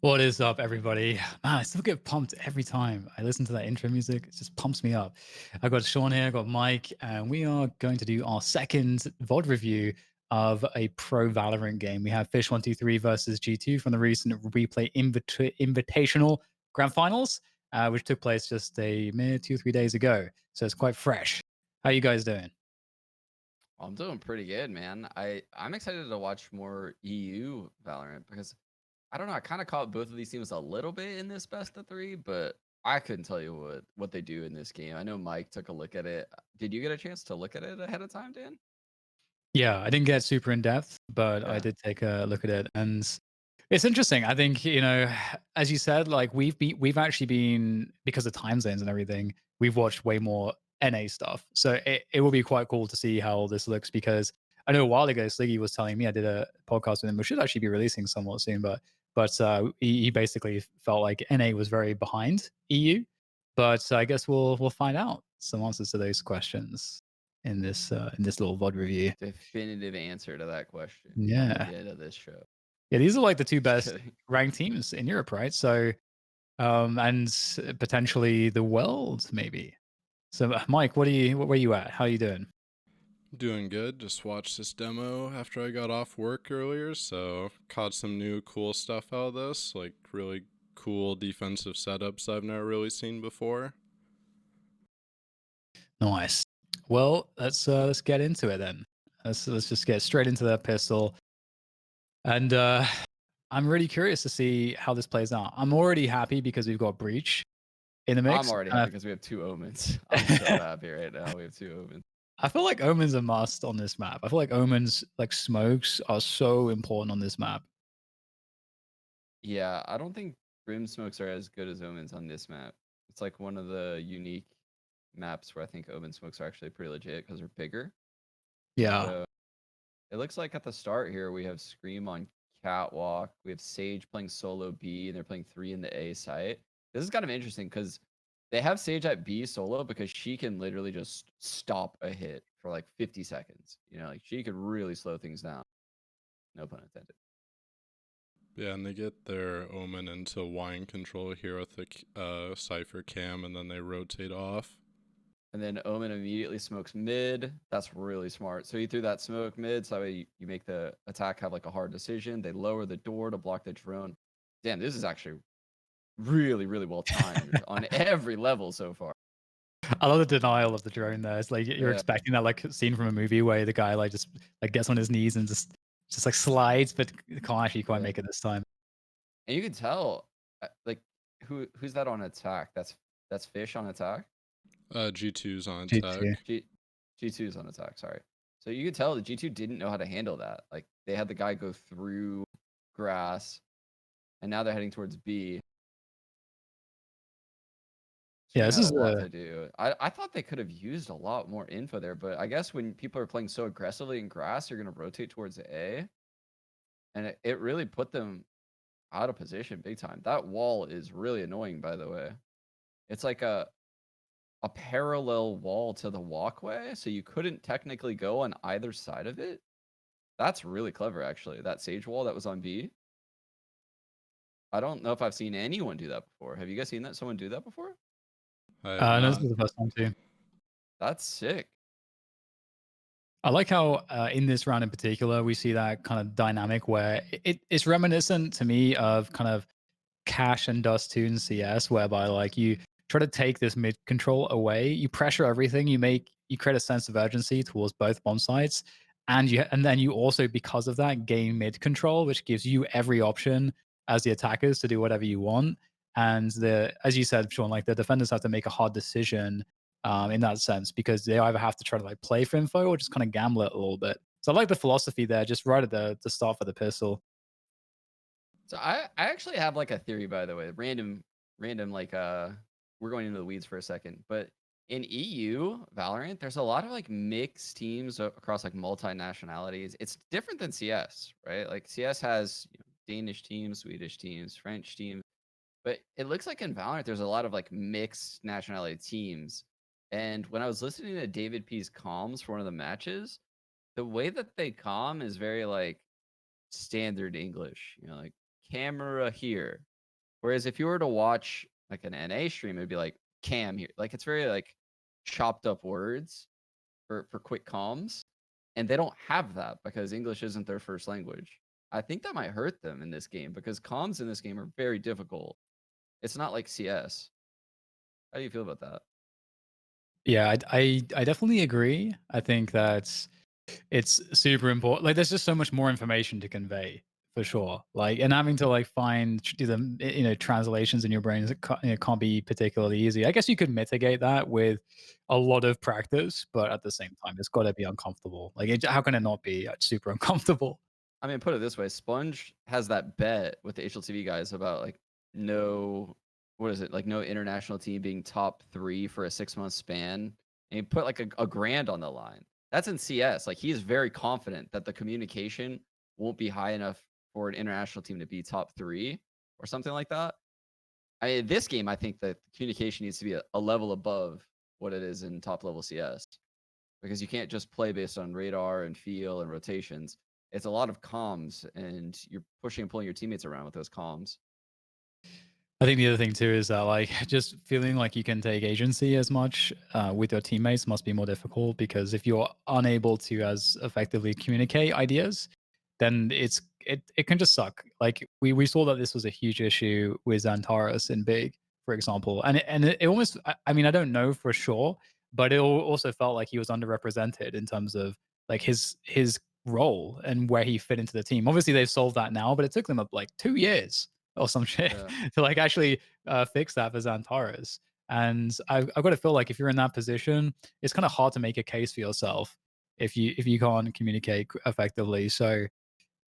What is up, everybody? Man, I still get pumped every time I listen to that intro music. It just pumps me up. I got Sean here, I got Mike, and we are going to do our second VOD review of a pro Valorant game. We have fish123 versus G2 from the recent WePlay Invitational Grand Finals, which took place just a mere 2 3 days ago. So it's quite fresh. How you guys doing? I'm doing pretty good, man. I'm excited to watch more EU Valorant because I don't know. I kind of caught both of these teams a little bit in this best of three, but I couldn't tell you what they do in this game. I know Mike took a look at it. Did you get a chance to look at it ahead of time, Dan? Yeah, I didn't get super in depth, but I Yeah. did take a look at it, and it's interesting. I think as you said, like we've actually been because of time zones and everything, we've watched way more NA stuff. So it will be quite cool to see how this looks because I know a while ago Sliggy was telling me I did a podcast with him, which should actually be releasing somewhat soon, but he basically felt like NA was very behind EU. But I guess we'll find out some answers to those questions in this little VOD review. Definitive answer to that question at Yeah. the end of this show. Yeah, these are like the two Just best kidding. ranked teams in Europe, right? So, and potentially the world, maybe. So, Mike, where are you at? How are you doing? Doing good. Just watched this demo after I got off work earlier, so caught some new cool stuff out of this, like really cool defensive setups I've never really seen before. Nice. Well, let's get into it then. Let's just get straight into that pistol. And I'm really curious to see how this plays out. I'm already happy because we've got Breach in the I'm mix. already happy And because we have two omens. I'm so happy right now. We have two omens. I feel like Omen's a must on this map. I feel like Omen's like smokes are so important on this map. Yeah, I don't think Brim smokes are as good as omens on this map. It's like one of the unique maps where I think omen smokes are actually pretty legit because they're bigger. Yeah. So it looks like at the start here we have Scream on Catwalk. We have Sage playing solo B, and they're playing 3 in the A site. This is kind of interesting because they have Sage at B solo because she can literally just stop a hit for like 50 seconds. You know, like she could really slow things down. No pun intended. Yeah, and they get their Omen into wine control here with the Cypher cam, and then they rotate off. And then Omen immediately smokes mid. That's really smart. So he threw that smoke mid, so that way you make the attack have like a hard decision. They lower the door to block the drone. Damn, this is actually really, really well timed on every level so far. I love the denial of the drone there. It's like you're Yeah, expecting that like scene from a movie where the guy like just like gets on his knees and just like slides, but can't actually quite yeah. make it this time. And you can tell, like, who's that on attack? That's Fish on attack. G2's on G2. attack. G2 is on attack. Sorry. So you could tell the G2 didn't know how to handle that. Like they had the guy go through grass, and now they're heading towards B. Yeah, Scream this had a is lot a to do. I thought they could have used a lot more info there, but I guess when people are playing so aggressively in grass, you're going to rotate towards A, and it really put them out of position big time. That wall is really annoying, by the way. It's like a parallel wall to the walkway, so you couldn't technically go on either side of it. That's really clever, actually. That sage wall that was on B. I don't know if I've seen anyone do that before. Have you guys seen that? Someone do that before? I have no, this not. is the first time too. That's sick. I like how in this round in particular we see that kind of dynamic where it's reminiscent to me of kind of Cash and Dust 2 in CS, whereby like you try to take this mid control away, you pressure everything, you create a sense of urgency towards both bomb sites, and then you also because of that gain mid control, which gives you every option as the attackers to do whatever you want. And the as you said, Sean, like the defenders have to make a hard decision in that sense because they either have to try to like play for info or just kind of gamble it a little bit. So I like the philosophy there, just right at the start for the pistol. So I actually have like a theory, by the way. Random like we're going into the weeds for a second, but in EU Valorant, there's a lot of like mixed teams across like multinationalities. It's different than CS, right? Like CS has Danish teams, Swedish teams, French teams, but it looks like in Valorant there's a lot of like mixed nationality teams. And when I was listening to David P's comms for one of the matches, the way that they comm is very like standard English, like camera here. Whereas if you were to watch like an NA stream, it'd be like cam here. Like it's very like chopped up words for quick comms. And they don't have that because English isn't their first language. I think that might hurt them in this game because comms in this game are very difficult. It's not like CS. How do you feel about that? Yeah, I definitely agree. I think that it's super important. Like, there's just so much more information to convey for sure. Like, and having to like do the translations in your brain can't be particularly easy. I guess you could mitigate that with a lot of practice, but at the same time, it's got to be uncomfortable. Like, how can it not be super uncomfortable? I mean, put it this way, Sponge has that bet with the HLTV guys about like no, what is it? Like no international team being top 3 for a 6-month span. And he put like a grand on the line. That's in CS. Like he is very confident that the communication won't be high enough for an international team to be top 3 or something like that. I mean, this game, I think that the communication needs to be a level above what it is in top level CS because you can't just play based on radar and feel and rotations. It's a lot of comms, and you're pushing and pulling your teammates around with those comms. I think the other thing too is that like just feeling like you can take agency as much with your teammates must be more difficult because if you're unable to as effectively communicate ideas, then it can just suck. Like we saw that this was a huge issue with Xantares in Big, for example, and it almost I mean I don't know for sure, but it also felt like he was underrepresented in terms of like his role and where he fit into the team. Obviously they've solved that now, but it took them up like 2 years or some shit Yeah. to like actually fix that for Xantares. And I've got to feel like if you're in that position, it's kind of hard to make a case for yourself if you can't communicate effectively. So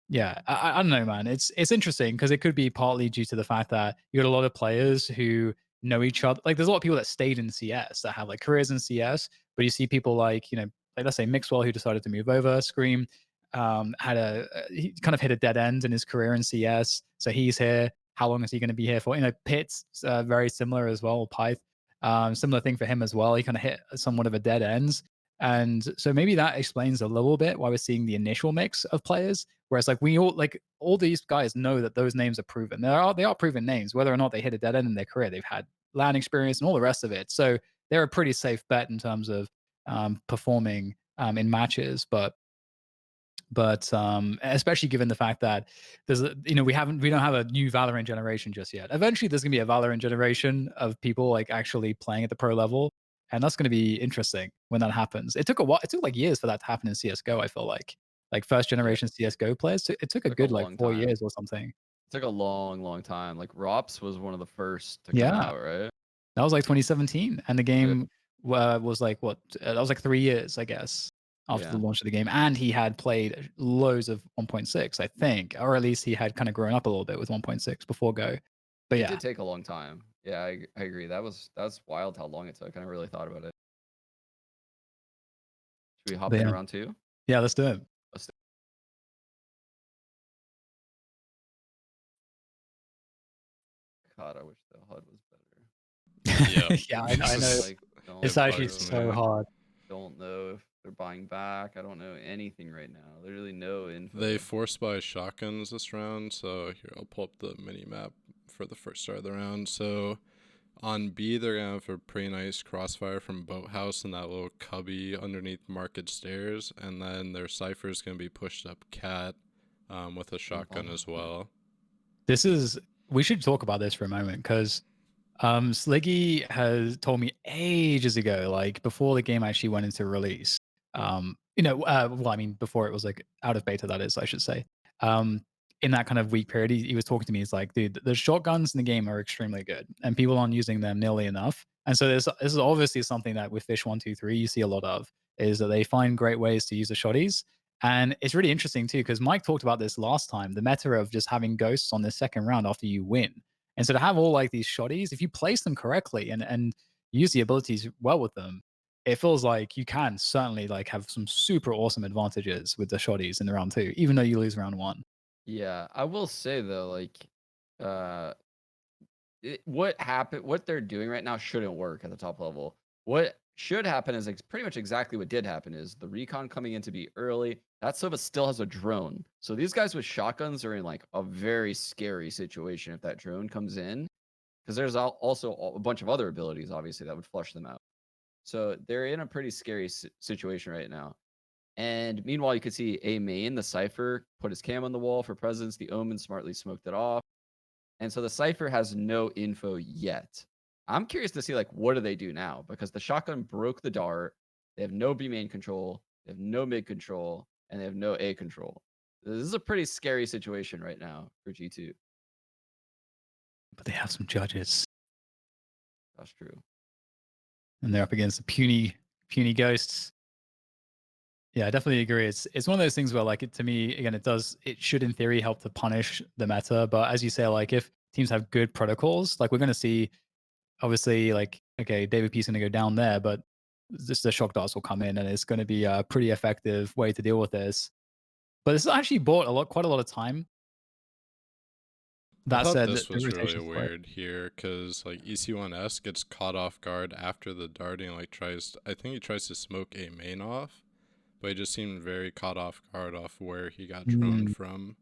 yeah, I don't know, man. It's interesting because it could be partly due to the fact that you got a lot of players who know each other. Like, there's a lot of people that stayed in CS that have like careers in CS, but you see people like like let's say Mixwell who decided to move over. Scream had he kind of hit a dead end in his career in CS, so he's here. How long is he going to be here for? Pitts very similar as well. Pyth, similar thing for him as well. He kind of hit somewhat of a dead end. And so maybe that explains a little bit why we're seeing the initial mix of players. Whereas like all these guys know that those names are proven. They are proven names, whether or not they hit a dead end in their career. They've had land experience and all the rest of it. So they're a pretty safe bet in terms of performing in matches. But especially given the fact that we don't have a new Valorant generation just yet. Eventually there's gonna be a Valorant generation of people like actually playing at the pro level, and that's gonna be interesting when that happens. It took a while. It took like years for that to happen in CS:GO. I feel like first Yeah. generation CS:GO players. It took a Took a good like long 4 time. years or something. It took a long, long time. Like ROPS was one of the first to come Yeah, out, right? that was like 2017, and the Yeah. game was like what? That was like 3 years, I guess, after the Yeah. launch of the game. And he had played loads of 1.6, I think, or at least he had kind of grown up a little bit with 1.6 before Go. But It yeah, did take a long time. Yeah, I agree. That's wild how long it took. I never really thought about it. Should we hop but in yeah, around 2? yeah, let's do it. Let's God, I wish the HUD was better. Yep. Yeah, I know. Like, It's don't It actually know. bugs so me. hard. Don't know if they're buying back. I don't know anything right now. Literally no info. They force buy shotguns this round, so here I'll pull up the mini map for the first start of the round. So on B, they're gonna have a pretty nice crossfire from Boathouse and that little cubby underneath Market Stairs, and then their Cypher's gonna be pushed up Cat with a shotgun as well. We should talk about this for a moment because Sliggy has told me ages ago, like before the game actually went into release. Well, I mean, before it was like out of beta, that is, I should say. Um, in that kind of week period, he was talking to me. He's like, dude, the shotguns in the game are extremely good, and people aren't using them nearly enough. And so this is obviously something that with fish123 you see a lot of is that they find great ways to use the shotties. And it's really interesting too, because Mike talked about this last time, the meta of just having ghosts on the second round after you win. And so to have all like these shotties, if you place them correctly and use the abilities well with them, it feels like you can certainly like have some super awesome advantages with the shotties in the round 2, even though you lose round 1. Yeah, I will say though, like, uh, what they're doing right now shouldn't work at the top level. What should happen is pretty much exactly what did happen is the recon coming in to be early. That Sova still has a drone. So these guys with shotguns are in like a very scary situation if that drone comes in because there's also a bunch of other abilities, obviously, that would flush them out. So they're in a pretty scary situation right now. And meanwhile, you could see A main, the Cypher, put his cam on the wall for presence. The Omen smartly smoked it off. And so the Cypher has no info yet. I'm curious to see, like, what do they do now? Because the shotgun broke the dart. They have no B main control. They have no mid control. And they have no A control. This is a pretty scary situation right now for G2. But they have some judges, That's true. and they're up against the puny ghosts. Yeah, I definitely agree. It's one of those things where, like, to me, again, it should in theory help to punish the meta. But as you say, like, if teams have good protocols, like we're going to see, obviously, like, okay, David P's going to go down there, but just the shock darts will come in, and it's going to be a pretty effective way to deal with this. But this actually bought quite a lot of time. I That thought said, this the was really rotation's quick. weird here because like EC1S gets caught off guard after the darting, like I think he tries to smoke a main off, but he just seemed very caught off guard off where he got droned Mm, from.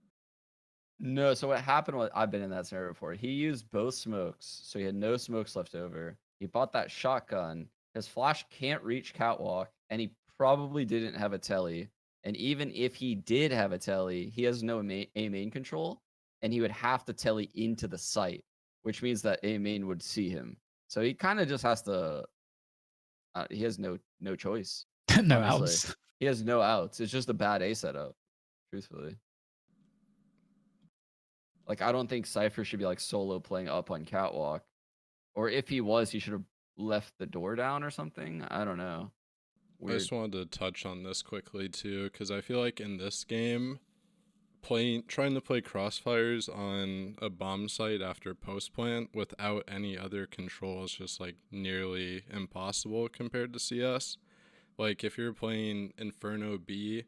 No, so what happened was I've been in that scenario before. He used both smokes, so he had no smokes left over. He bought that shotgun. His flash can't reach catwalk, and he probably didn't have a telly. And even if he did have a telly, he has no A main control, and he would have to telly into the site, which means that A main would see him. So he kind of just has to. He has no choice. no Honestly, outs. he has no outs. It's just a bad A setup. Truthfully. Like, I don't think Cypher should be, like, solo playing up on catwalk, or if he was, he should have left the door down or something. I don't know. I just Weird. wanted to touch on this quickly too because I feel like in this game, trying to play crossfires on a bomb site after post plant without any other control is just like nearly impossible compared to CS. Like if you're playing Inferno B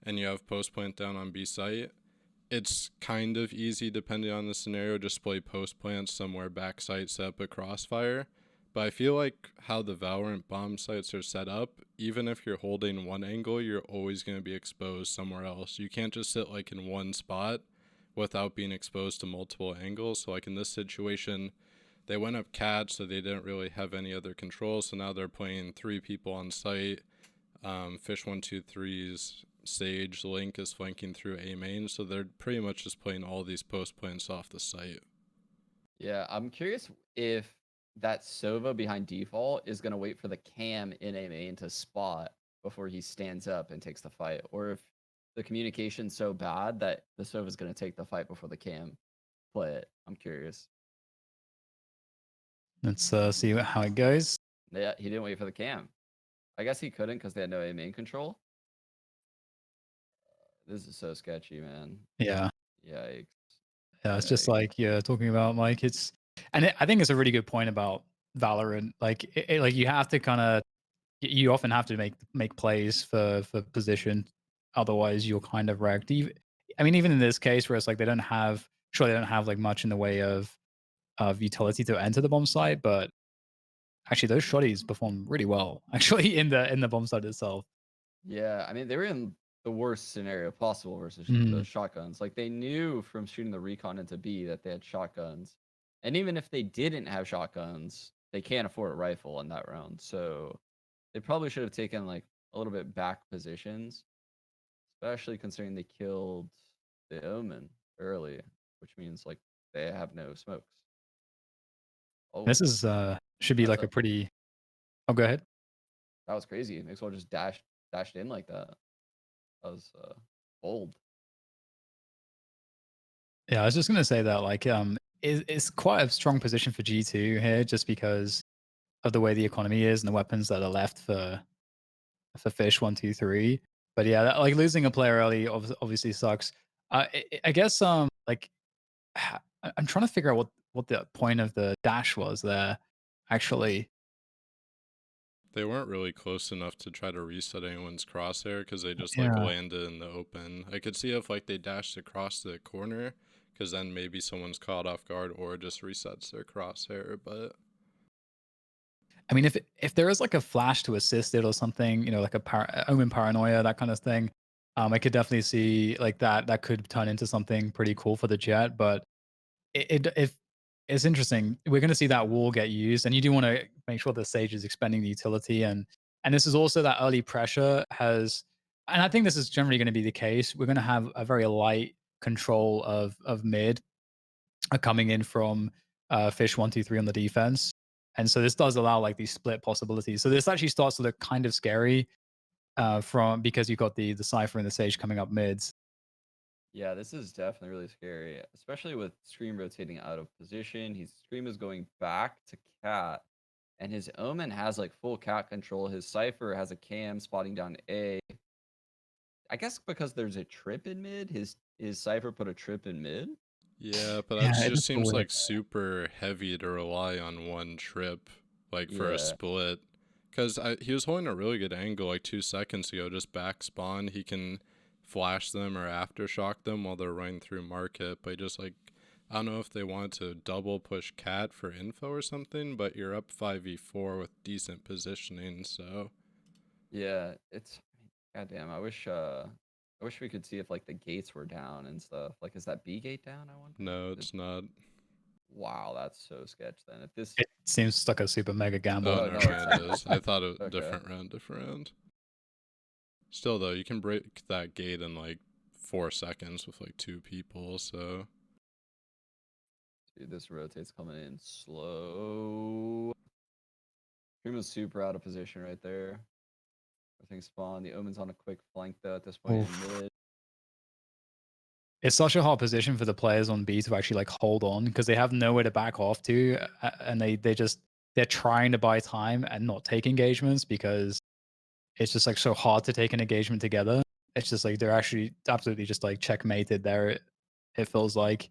and you have post plant down on B site, it's kind of easy depending on the scenario. Just play post plant somewhere backside, set up a crossfire. But I feel like how the Valorant bomb sites are set up, even if you're holding one angle, you're always going to be exposed somewhere else. You can't just sit like in one spot without being exposed to multiple angles. So like in this situation, they went up cat, so they didn't really have any other control. So now they're playing 3 people on site. Fish123's Sage Link is flanking through A main, so they're pretty much just playing all these post plants off the site. Yeah, I'm curious if that Sova behind default is gonna wait for the cam in A main to spot before he stands up and takes the fight, or if the communication's so bad that the Sova's gonna take the fight before the cam play it. I'm curious. Let's see how it goes. Yeah, he didn't wait for the cam. I guess he couldn't because they had no A main control. This is so sketchy, man. Yeah. Yikes. Yeah, it's just Yikes. like you're talking about, Mike. I think it's a really good point about Valorant. Like, like you have to kind of, you often have to make plays for position, otherwise you're kind of wrecked. I mean, even in this case where it's like they don't have like much in the way of utility to enter the bomb site, but actually those shotties perform really well. Actually, in the bomb site itself. Yeah, I mean, they were in the worst scenario possible versus the Mm. shotguns. Like, they knew from shooting the recon into B that they had shotguns. And even if they didn't have shotguns, they can't afford a rifle in that round. So they probably should have taken, like, a little bit back positions, especially considering they killed the Omen early, which means, like, they have no smokes. This Oh, is should be that's like a a pretty. Oh, go ahead. that was crazy. Maxwell just dashed in like that. That was bold. Yeah, I was just gonna say that like it's quite a strong position for G2 here, just because of the way the economy is and the weapons that are left for fish123. But yeah, like losing a player early obviously sucks. I guess like I'm trying to figure out what the point of the dash was there. Actually, They weren't really close enough to try to reset anyone's crosshair because they just like yeah. landed in the open. I could see if like they dashed across the corner because then maybe someone's caught off guard or just resets their crosshair. But I mean, if there is like a flash to assist it or something, like a omen paranoia, that kind of thing, I could definitely see like that could turn into something pretty cool for the jet. But if it's interesting. We're going to see that wall get used, and you do want to make sure the Sage is expending the utility, and this is also that early pressure has, and I think this is generally going to be the case. We're going to have a very light control of mid coming in from fish123 on the defense, and so this does allow like these split possibilities. So this actually starts to look kind of scary from because you've got the Cypher and the Sage coming up mids. Yeah, this is definitely really scary, especially with Scream rotating out of position. Scream is going back to Cat, and his Omen has like full Cat control. His Cypher has a cam spotting down A. I guess because there's a trip in mid, his Cypher put a trip in mid. Yeah, but that Yeah, it just does feel seems weird. like super heavy to rely on one trip, like for a Yeah, split. Because he was holding a really good angle like 2 seconds ago, just back spawn. He can flash them or aftershock them while they're running through market. But just like, I don't know if they wanted to double push Cat for info or something, but you're up 5v4 with decent positioning, so. yeah. It's goddamn. I wish we could see if like the gates were down and stuff. Like, is that B gate down? I wonder. No, it's not. Wow, that's so sketch. Then if this, It seems like a super mega Oh, gamble. oh never no, mind, it is. I thought it okay. different round. Still though, you can break that gate in like 4 seconds with like 2 people, so Dude, this rotate's coming in slow. Dream is super out of position right there. Everything spawn. The Omen's on a quick flank though at this point in Oof. mid. It's such a hard position for the players on B to actually like hold on because they have nowhere to back off to, and they're trying to buy time and not take engagements because it's just like so hard to take an engagement together. It's just like they're actually absolutely just like checkmated there. It feels like.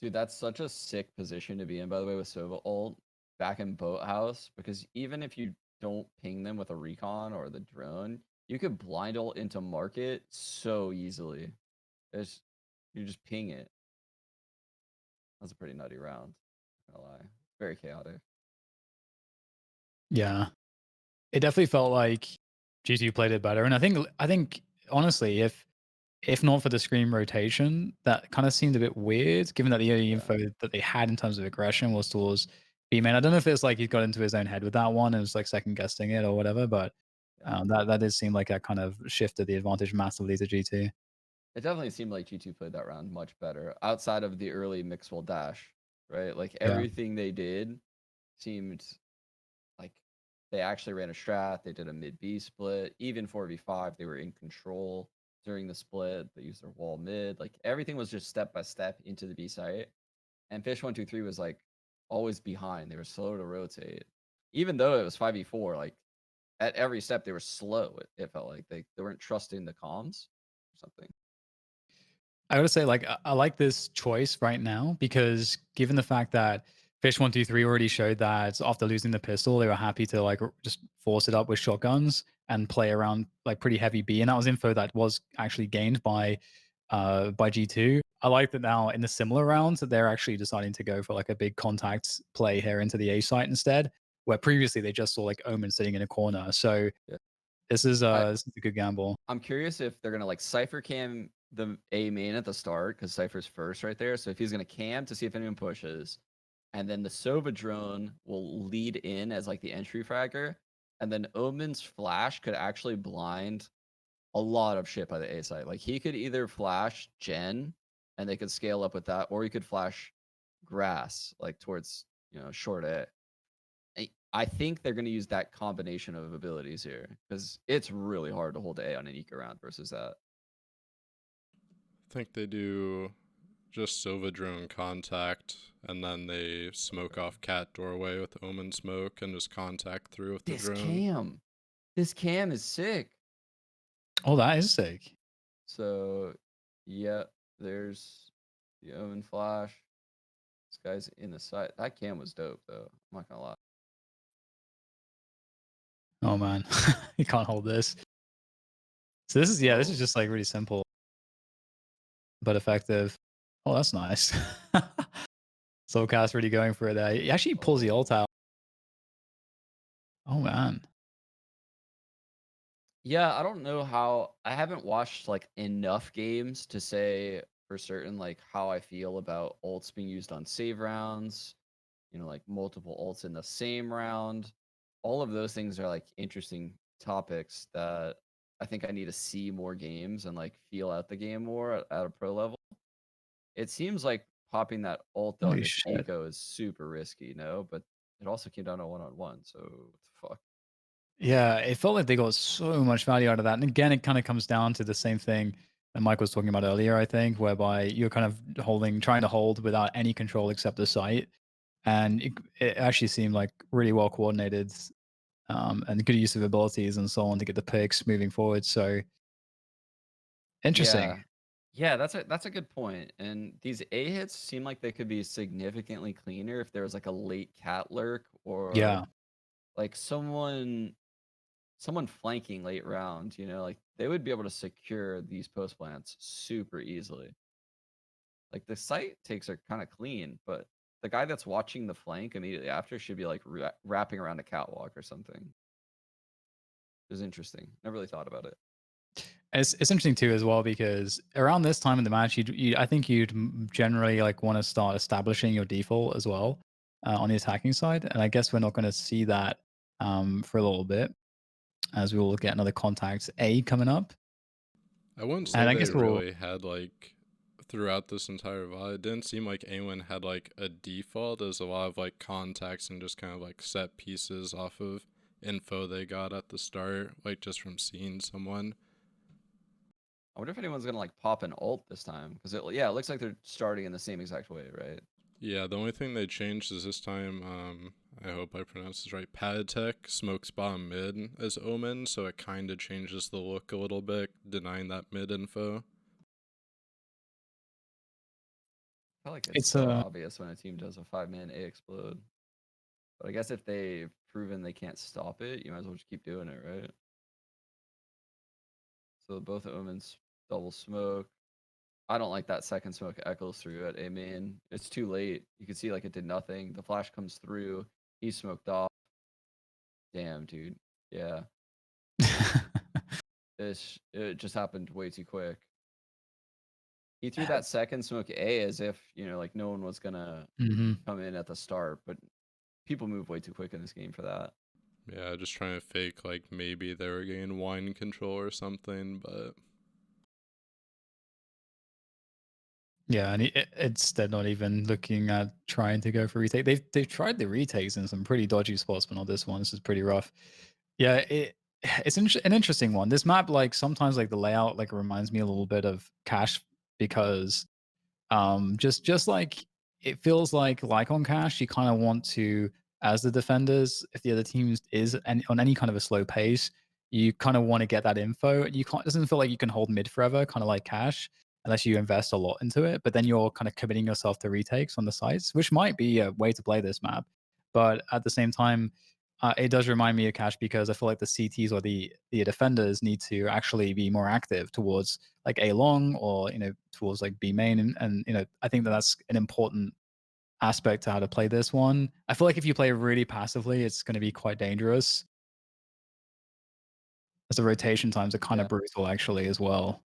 Dude, that's such a sick position to be in, by the way, with Sova ult back in Boathouse, because even if you don't ping them with a recon or the drone, you could blind ult into market so easily. It's, you just ping it. That's a pretty nutty round. Not gonna lie. Very chaotic. Yeah, it definitely felt like GT played it better, and I think honestly, if not for the Scream rotation, that kind of seemed a bit weird, given that the only Yeah. info that they had in terms of aggression was towards B main. I don't know if it's like he got into his own head with that one and was like second guessing it or whatever, but Yeah. that did seem like that kind of shifted the advantage massively to G2. It definitely seemed like G2 played that round much better outside of the early Mixwell dash, right? Like Yeah. everything they did seemed like they actually ran a strat. They did a mid B split. Even 4v5, they were in control during the split. They used their wall mid. Like everything was just step by step into the B site. And fish123 was like always behind. They were slow to rotate. Even though it was 5v4, like at every step they were slow. It felt like they weren't trusting the comms or something. I gotta say, like, I like this choice right now because given the fact that fish123 already showed that after losing the pistol, they were happy to like just force it up with shotguns and play around like pretty heavy B, and that was info that was actually gained by G2. I like that now in the similar rounds that they're actually deciding to go for like a big contact play here into the A site instead, where previously they just saw like Omen sitting in a corner. So Yeah. this is a good gamble. I'm curious if they're gonna like Cypher cam the A main at the start because Cypher's first right there. So if he's gonna cam to see if anyone pushes, and then the Sova drone will lead in as like the entry fragger, and then Omen's flash could actually blind a lot of shit by the A site. Like he could either flash Gen, and they could scale up with that, or he could flash grass like towards short A. I think they're going to use that combination of abilities here because it's really hard to hold A on an eco round versus that. I think they do just Sova drone contact and then they smoke off cat doorway with omen smoke and just contact through with the This drone. cam, this cam is sick. Oh, that is sick. So, yeah, there's the Omen flash. This guy's in the side. That cam was dope, though. I'm not gonna lie. Oh man, you can't hold this. So this is Whoa. just like really simple but effective. Oh, that's nice. Soulcast really going for it there. He actually pulls the ult Oh. out. Oh man. Yeah, I don't know how. I haven't watched like enough games to say for certain, like how I feel about ults being used on save rounds, like multiple ults in the same round. All of those things are like interesting topics that I think I need to see more games and like feel out the game more at a pro level. It seems like popping that ult on Holy this shit. eco is super risky, but it also came down to one-on-one, so what the fuck? Yeah, it felt like they got so much value out of that. And again, it kind of comes down to the same thing that Mike was talking about earlier, I think, whereby you're kind of trying to hold without any control except the sight. And it actually seemed like really well coordinated, and good use of abilities and so on to get the picks moving forward. So interesting. Yeah. Yeah, that's a good point. And these A hits seem like they could be significantly cleaner if there was like a late cat lurk or Yeah. like someone flanking late round, like they would be able to secure these post plants super easily. Like the site takes are kind of clean, but the guy that's watching the flank immediately after should be like wrapping around a catwalk or something. It was interesting. Never really thought about it. It's interesting too as well because around this time in the match, I think you'd generally like want to start establishing your default as well, on the attacking side, and I guess we're not going to see that for a little bit as we will get another contact A coming up, I wouldn't say and I they guess we'll really had like throughout this entire VOD. It didn't seem like anyone had like a default. There's a lot of like contacts and just kind of like set pieces off of info they got at the start, like just from seeing someone. I wonder if anyone's gonna like pop an ult this time because it looks like they're starting in the same exact way, right? Yeah, the only thing they changed is this time, I hope I pronounced this right, Padtech smokes bottom mid as Omen, so it kind of changes the look a little bit, denying that mid info. I feel like it's it's so obvious when a team does a 5-man A explode. But I guess if they've proven they can't stop it, you might as well just keep doing it, right? So both omens double smoke. I don't like that second smoke echoes through at A main. It's too late. You can see like it did nothing. The flash comes through. He smoked off. Damn, dude. Yeah. It just happened way too quick. He threw that second smoke A as if, like no one was gonna hmm come in at the start, but people move way too quick in this game for that. Yeah, just trying to fake like maybe they were getting wine control or something, but Yeah, and it's they're not even looking at trying to go for retake. They've tried the retakes in some pretty dodgy spots, but not this one. This is pretty rough. Yeah, it's an interesting one. This map, like sometimes, like the layout, like reminds me a little bit of Cash because just like it feels like on Cash, you kind of want to, as the defenders, if the other team is on any kind of a slow pace, you kind of want to get that info. You can't. It doesn't feel like you can hold mid forever, kind of like Cash, unless you invest a lot into it. But then you're kind of committing yourself to retakes on the sites, which might be a way to play this map. But at the same time, it does remind me of Cash because I feel like the CTs or the defenders need to actually be more active towards like A long or towards like B main, and I think that's an important aspect to how to play this one. I feel like if you play really passively, it's going to be quite dangerous as the rotation times are kind Yeah. of brutal actually as well.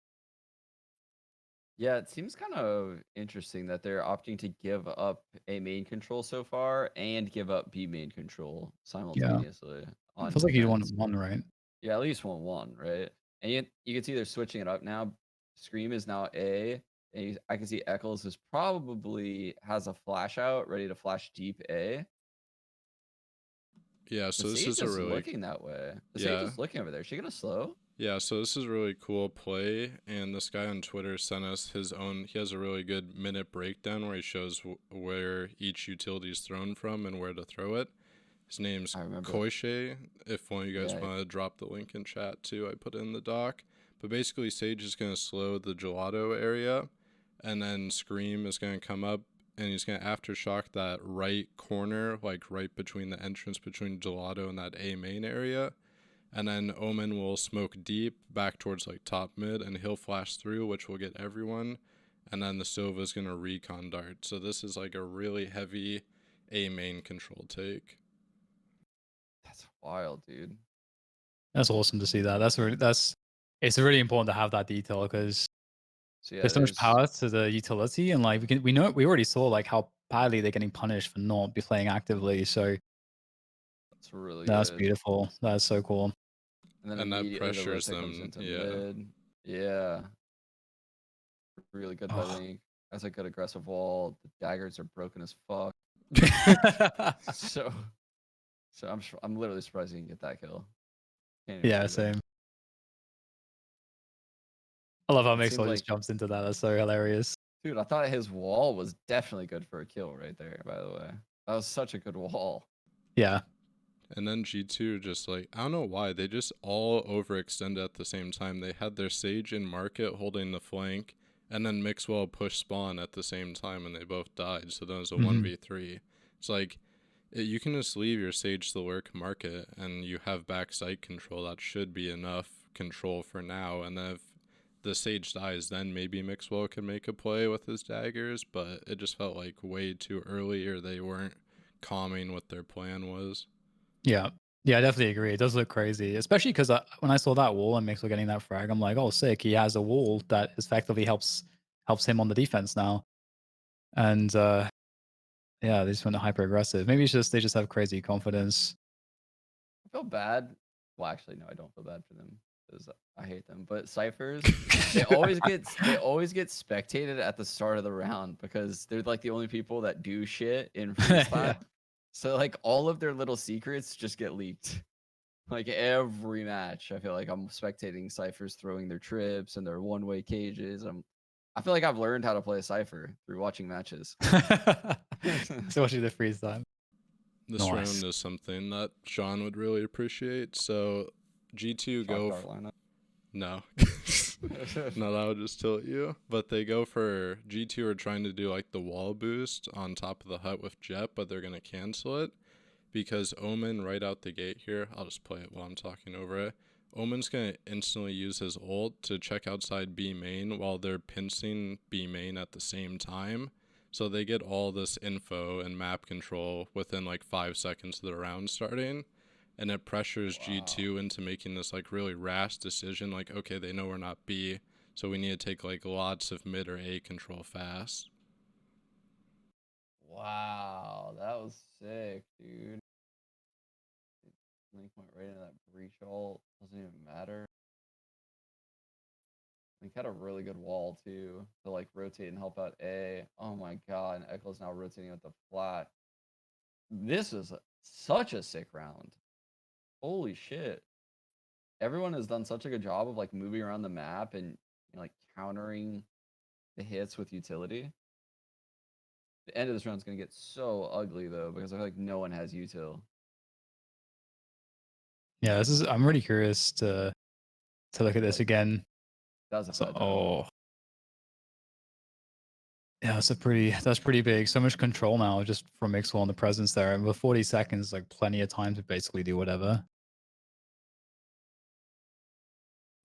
Yeah, it seems kind of interesting that they're opting to give up A main control so far and give up B main control Yeah, simultaneously it on feels like you'd want defense. one, right? Yeah, at least 1-1, right? And you can see they're switching it up now. Scream is now A, and I can see Eccles is probably has a flash out ready to flash deep A. yeah, The so this Sage is a is really, looking that way. The Sage yeah, is looking over there. Is she gonna slow? yeah, so this is a really cool play, and this guy on Twitter sent us his own. He has a really good minute breakdown where he shows where each utility is thrown from and where to throw it. His name's I remember. Koishe. If one of you guys Yeah. want to drop the link in chat too, I put it in the doc. But basically, Sage is going to slow the gelato area, and then Scream is going to come up, and he's going to aftershock that right corner, like right between the entrance between gelato and that A main area. And then Omen will smoke deep back towards like top mid, and he'll flash through, which will get everyone. And then the Silva's going to recon dart. So this is like a really heavy A main control take. That's wild, dude. That's awesome to see that. It's really important to have that detail because So yeah, There's so much there's power to the utility, and like we already saw like how badly they're getting punished for not be playing actively. So it's really that's good. beautiful. That's so cool. And then And that immediately the pressures rotate comes them. into Yeah. mid. Yeah, really good by Oh. Link. That's a good aggressive wall. The daggers are broken as fuck. So I'm literally surprised he can get that kill. Can't even Yeah, believe it. same. I love how It seemed Mixwell just like, jumps into that. That's so hilarious. dude, I thought his wall was definitely good for a kill right there, by the way. That was such a good wall. Yeah. And then G2 just like, I don't know why, they just all overextended at the same time. They had their Sage in market holding the flank, and then Mixwell pushed spawn at the same time, and they both died. So then it was a Mhm. 1v3. It's like, you can just leave your Sage to lurk market, and you have back site control. That should be enough control for now. And then if the Sage dies, then maybe Mixwell can make a play with his daggers, but it just felt like way too early, or they weren't calming what their plan was. Yeah. Yeah, I definitely agree. It does look crazy, especially because when I saw that wall and Mixwell getting that frag, I'm like, oh, sick. He has a wall that effectively helps him on the defense now. And yeah, they just went hyper aggressive. Maybe it's just they just have crazy confidence. I feel bad. Well, actually, no, I don't feel bad for them because I hate them. But ciphers, they always get spectated at the start of the round because they're like the only people that do shit in freeze time. Yeah. So like all of their little secrets just get leaked. Like every match, I feel like I'm spectating ciphers throwing their trips and their one-way cages. I feel like I've learned how to play a cipher through watching matches. Especially the freeze time. This Nice. round is something that Sean would really appreciate. So G2 Shock go dart lineup. no. No, that would just tilt you. But they go for G2 are trying to do like the wall boost on top of the hut with Jet, but they're gonna cancel it because Omen right out the gate here. I'll just play it while I'm talking over it. Omen's gonna instantly use his ult to check outside B main while they're pincing B main at the same time. So they get all this info and map control within like 5 seconds of the round starting. And it pressures Wow. G2 into making this like really rash decision, like, okay, they know we're not B, so we need to take like lots of mid or A control fast. Wow, that was sick, dude. Link went right into that breach ult. Doesn't even matter. Link had a really good wall too to like rotate and help out A. Oh my god, and Echo's now rotating with the flat. This is such a sick round. Holy shit. Everyone has done such a good job of like moving around the map and like countering the hits with utility. The end of this round is gonna get so ugly though, because I feel like no one has util. Yeah, I'm really curious to look at this Like again. that was a So, bad time. oh, yeah, that's pretty big. So much control now just from Mixwell and the presence there. And with 40 seconds, like plenty of time to basically do whatever.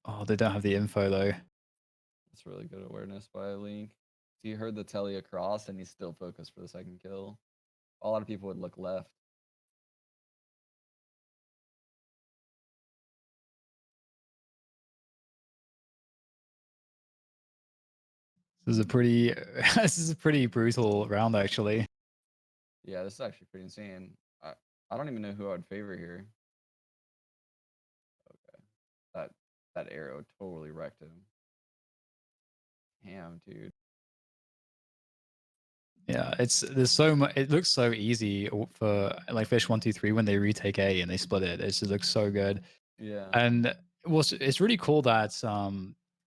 Oh, they don't have the info though. That's really good awareness by Link. He heard the telly across and he's still focused for the second kill. A lot of people would look left. This is a pretty this is a pretty brutal round actually. Yeah, this is actually pretty insane. I don't even know who I would favor here. Okay. That that arrow totally wrecked him. Damn, dude. Yeah, there's so much. It looks so easy for like fish123 when they retake A and they split it. It just looks so good. Yeah. And it's really cool that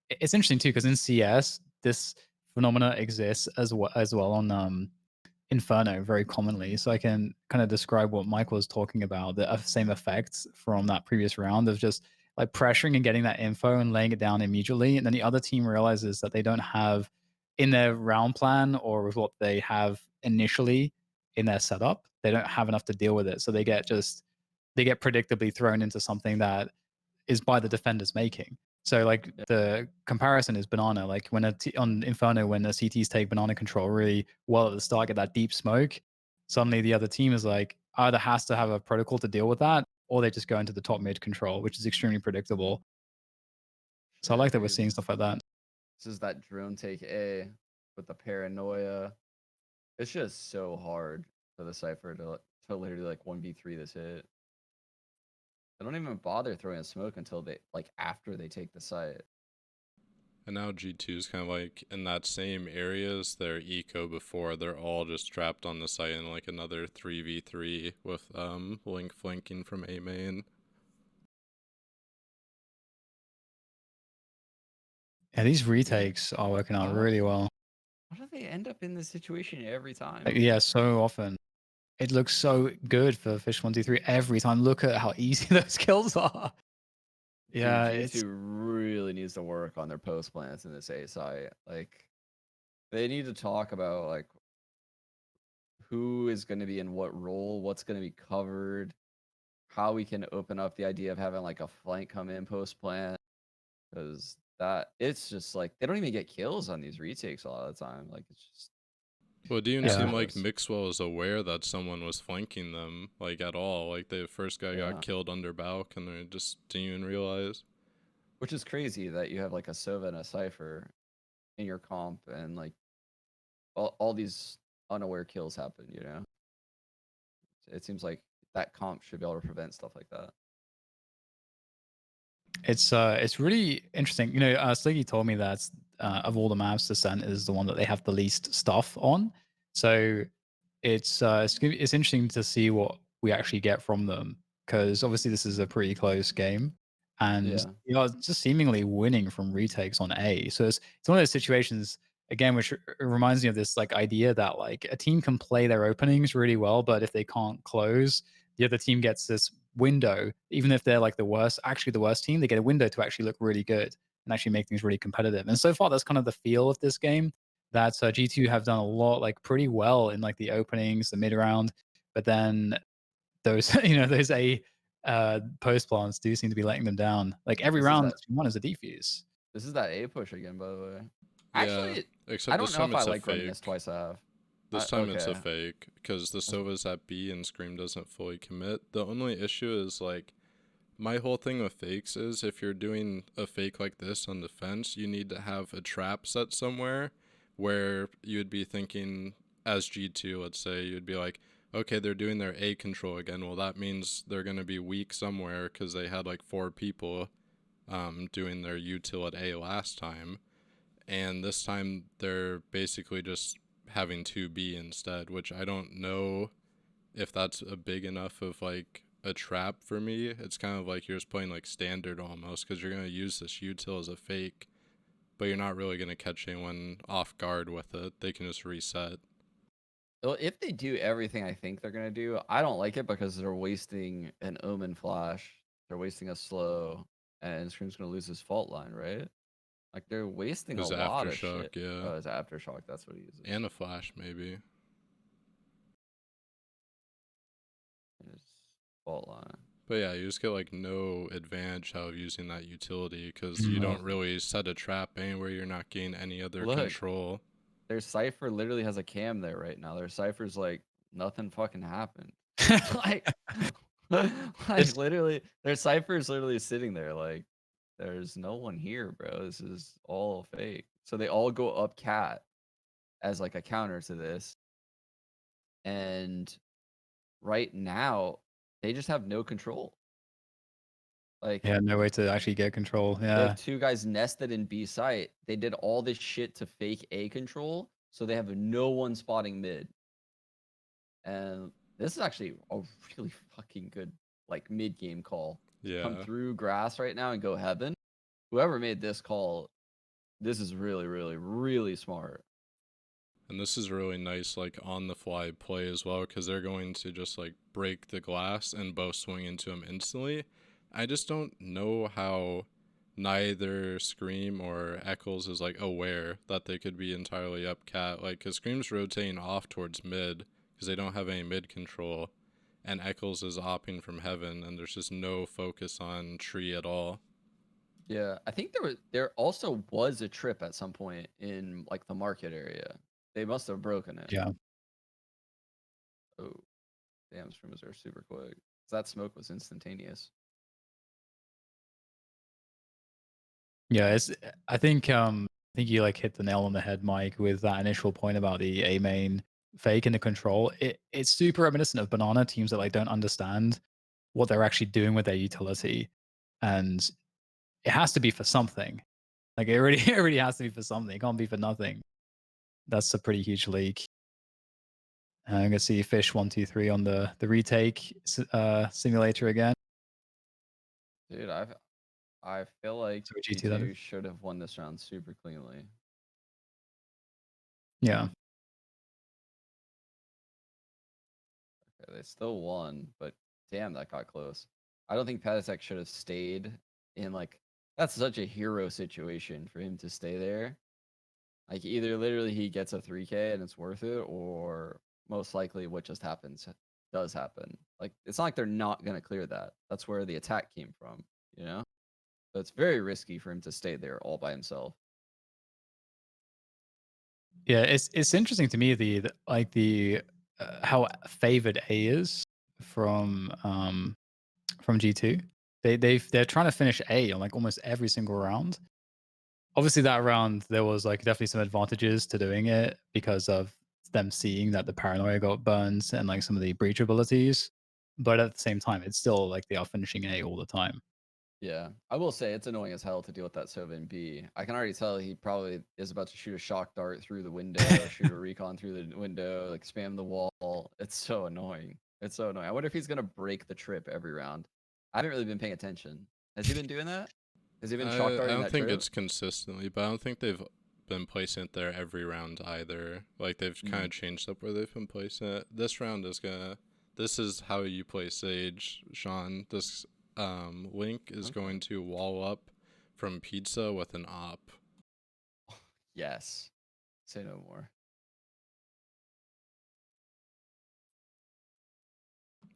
it's interesting too because in CS this phenomena exists as well on Inferno very commonly. So I can kind of describe what Mike was talking about, the same effects from that previous round of just like pressuring and getting that info and laying it down immediately. And then the other team realizes that they don't have in their round plan or with what they have initially in their setup, they don't have enough to deal with it. So they get predictably thrown into something that is by the defender's making. So like Yeah. the comparison is banana. Like when on Inferno, when the CTs take banana control really well at the start, get that deep smoke, suddenly the other team is like either has to have a protocol to deal with that, or they just go into the top mid control, which is extremely predictable. So I Shit, like that we're dude. seeing stuff like that. This is that drone take A with the paranoia. It's just so hard for the Cypher to literally like 1v3 this hit. They don't even bother throwing a smoke until they like after they take the site. And now G2 is kind of like in that same area as their eco before. They're all just trapped on the site in like another 3v3 with Link flanking from A main. Yeah, these retakes are working out really well. Why do they end up in this situation every time? Like, yeah, so often. It looks so good for fish123 every time. Look at how easy those kills are. Yeah, Dude, it's G2 really needs to work on their post plans in this A site. Like, they need to talk about like who is going to be in what role, what's going to be covered, how we can open up the idea of having like a flank come in post plan, because that it's just like they don't even get kills on these retakes a lot of the time. Like it's just Well, it didn't seem like effortless. Mixwell was aware that someone was flanking them, like, at all. Like, the first guy got killed under Balk, and they just didn't even realize. Which is crazy that you have, like, a Sova and a Cypher in your comp, and, like, all these unaware kills happen, you know? It seems like that comp should be able to prevent stuff like that. it's really interesting. You know, Sliggy told me that of all the maps, Ascent is the one that they have the least stuff on. So it's interesting to see what we actually get from them, because obviously this is a pretty close game, and Yeah. you know it's just seemingly winning from retakes on A. So it's one of those situations again, which reminds me of this like idea that like a team can play their openings really well, but if they can't close, the other team gets this window, even if they're like the worst, actually the worst team, they get a window to actually look really good and actually make things really competitive. And so far, that's kind of the feel of this game. That G2 have done a lot, like pretty well in like the openings, the mid round, but then those, you know, those A post plants do seem to be letting them down. Like every This is round that that's been won is a defuse. this is that A push again, by the way. Yeah, Actually, I except don't this know time if I it's a like running this fake. twice half. This time it's a Okay. fake, because the Sova's at B and Scream doesn't fully commit. The only issue is, like, my whole thing with fakes is if you're doing a fake like this on the fence, you need to have a trap set somewhere where you'd be thinking, as G2, let's say, you'd be like, okay, they're doing their A control again. Well, that means they're going to be weak somewhere because they had like 4 people doing their util at A last time. And this time they're basically just having 2B instead, which I don't know if that's a big enough of like a trap for me. It's kind of like you're just playing like standard almost, because you're going to use this util as a fake, but you're not really going to catch anyone off guard with it. They can just reset. Well, if they do everything I think they're gonna do, I don't like it because they're wasting an Omen flash. They're wasting a slow, and Scream's gonna lose his fault line, right? Like they're wasting a His lot of aftershock, shit. yeah. Oh, it's aftershock. That's what he uses. And a flash, maybe. His fault line. But yeah, you just get like no advantage out of using that utility, because you Mm. don't really set a trap anywhere. You're not getting any other Look, control. their Cypher literally has a cam there right now. Their Cypher's like nothing fucking happened. like, like It's literally, their Cypher is literally sitting there like, there's no one here, bro. This is all fake. So they all go up cat as like a counter to this. And right now, they just have no control. Like yeah, no way to actually get control. they have Yeah. 2 guys nested in B site. They did all this shit to fake A control, so they have no one spotting mid. And this is actually a really fucking good like mid game call. Come Yeah. through grass right now and go heaven. Whoever made this call, this is really, really, really smart. And this is really nice, like, on the fly play as well, because they're going to just like break the glass and both swing into him instantly. I just don't know how neither Scream or Eccles is like aware that they could be entirely up cat. Like, because Scream's rotating off towards mid because they don't have any mid control, and Eccles is opping from heaven, and there's just no focus on tree at all. Yeah, I think there also was a trip at some point in like the market area. They must have broken it. Yeah. Oh, damn, streamers are super quick. That smoke was instantaneous. Yeah, it's I think think you like hit the nail on the head, Mike, with that initial point about the A main fake and the control. It's super reminiscent of banana teams that like don't understand what they're actually doing with their utility, and it has to be for something. Like it really, it really has to be for something. It can't be for nothing. That's a pretty huge leak. I'm gonna see fish123 on the retake simulator again. Dude, I feel like So G2 that is. G2 should have won this round super cleanly. Yeah. Okay, they still won, but damn, that got close. I don't think Patasek should have stayed in like that's such a hero situation for him to stay there. Like either literally he gets a 3K and it's worth it, or most likely what just happens does happen. Like it's not like they're not gonna clear that. That's where the attack came from, you know? So it's very risky for him to stay there all by himself. Yeah, it's interesting to me the like the how favored A is from G2. They're trying to finish A on like almost every single round. Obviously, that round there was like definitely some advantages to doing it because of them seeing that the paranoia got burns and like some of the breach abilities. But at the same time, it's still like they are finishing A all the time. Yeah, I will say it's annoying as hell to deal with that Sova in B. I can already tell he probably is about to shoot a shock dart through the window, shoot a recon through the window, like spam the wall. It's so annoying. It's so annoying. I wonder if he's gonna break the trip every round. I haven't really been paying attention. Has he been doing that? Has he been shock I darting don't that think trip? it's consistently, but I don't think they've been placing it there every round either. Like they've kind of changed up where they've been placing it. This round is gonna. This is how you play Sage, Sean. This link is Okay. going to wall up from pizza with an op. Yes. Say no more.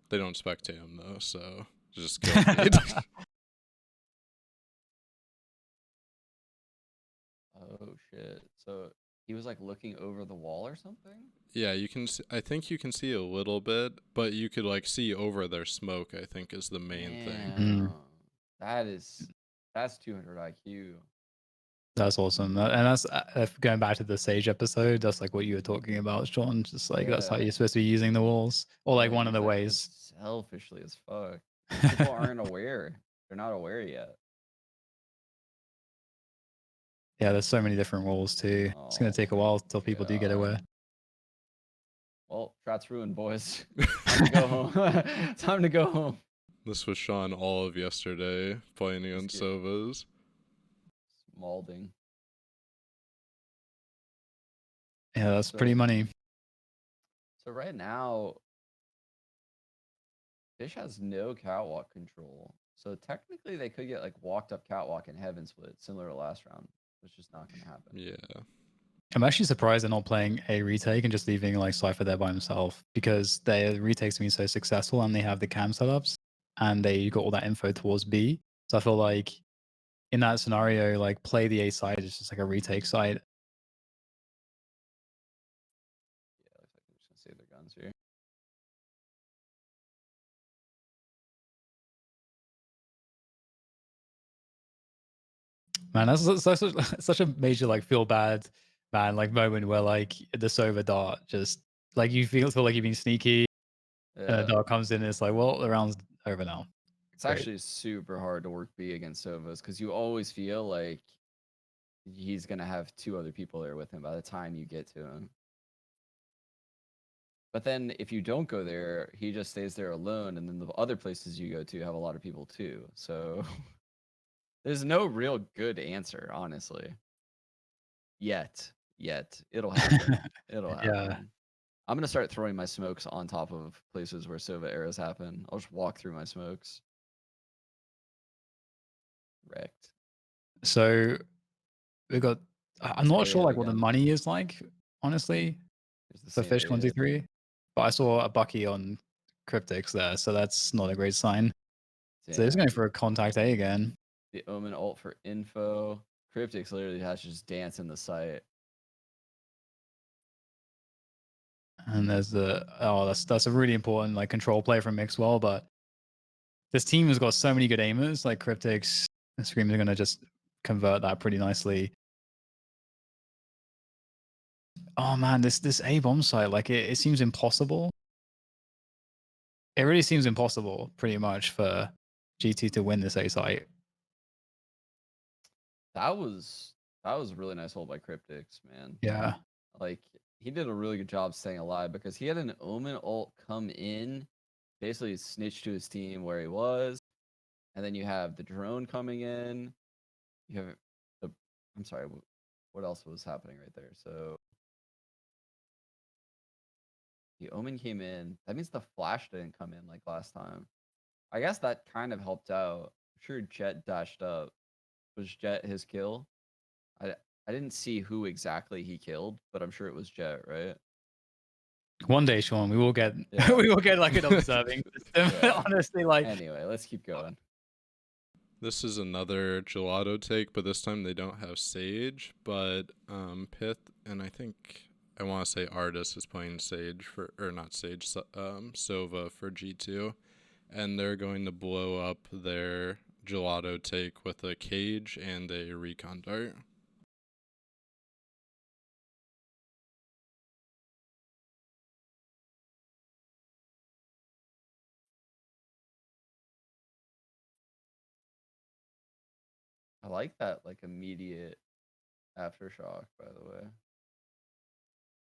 They don't spectate him though, so just kill feed. Oh shit. So he was like looking over the wall or something? Yeah, you can. I think you can see a little bit, but you could like see over their smoke. I think is the main thing. Damn. That's 200 IQ. That's awesome. And that's going back to the Sage episode. That's like what you were talking about, Sean. Just like that's how Yeah. you're supposed to be using the walls, or like Yeah, one of use the that shit ways. selfishly as fuck. People aren't aware. They're not aware yet. Yeah, there's so many different walls too. It's gonna Oh take a my while till people do get aware. god. Well, Strat's ruined, boys. Time to go home. Time to go home. This was Sean all of yesterday playing Let's against get Sovas. Malding. Yeah, that's So, pretty money. so right now, Fish has no catwalk control. So technically they could get like walked up catwalk and heaven split, similar to last round. It's just not gonna happen. Yeah. I'm actually surprised they're not playing a retake and just leaving like Cypher there by himself because their retakes have been so successful and they have the cam setups and they got all that info towards B. So I feel like in that scenario, like play the A side is just like a retake side. Yeah, looks like they're just gonna save their guns here. Man, that's such a major like feel bad man like moment where like the Sova dart just like you feel like you've been sneaky and a Yeah. dart comes in and it's like, well, the round's over now. It's Great. actually super hard to work B against Sovas because you always feel like he's gonna have two other people there with him by the time you get to him. But then if you don't go there, he just stays there alone, and then the other places you go to have a lot of people too. So there's no real good answer, honestly. Yet. It'll happen. It'll Yeah. happen. I'm gonna start throwing my smokes on top of places where Sova eras happen. I'll just walk through my smokes. Wrecked. So we got I'm It's not A sure head like what the again. money is like, honestly, There's the for same Fish A head. 123. But I saw a Bucky on Cryptics there, so that's not a great sign. So he's Damn. going for a contact A again. The Omen ult for info. Cryptics literally has to just dance in the site. And there's that's a really important like control play from Mixwell, but this team has got so many good aimers, like Cryptics and Scream are gonna just convert that pretty nicely. Oh man, this A bomb site, like it seems impossible. It really seems impossible, pretty much, for GT to win this A site. That was that was a really nice hold by Cryptics, man. Yeah. Like he did a really good job staying alive because he had an Omen ult come in, basically snitch to his team where he was, and then you have the drone coming in. You have the I'm sorry, what else was happening right there? So the Omen came in. That means the flash didn't come in like last time. I guess that kind of helped out. I'm sure Jet dashed up. Was Jet his kill? I I didn't see who exactly he killed, but I'm sure it was Jet, right? One day, Sean, we will get Yeah. we will get like an observing system. Yeah. Honestly, like Anyway, let's keep going. This is another gelato take, but this time they don't have Sage, but Pith and I think I want to say Artis is playing Sage for, or not Sage, Sova for G2, and they're going to blow up their gelato take with a cage and a recon dart. I like that like immediate aftershock, by the way.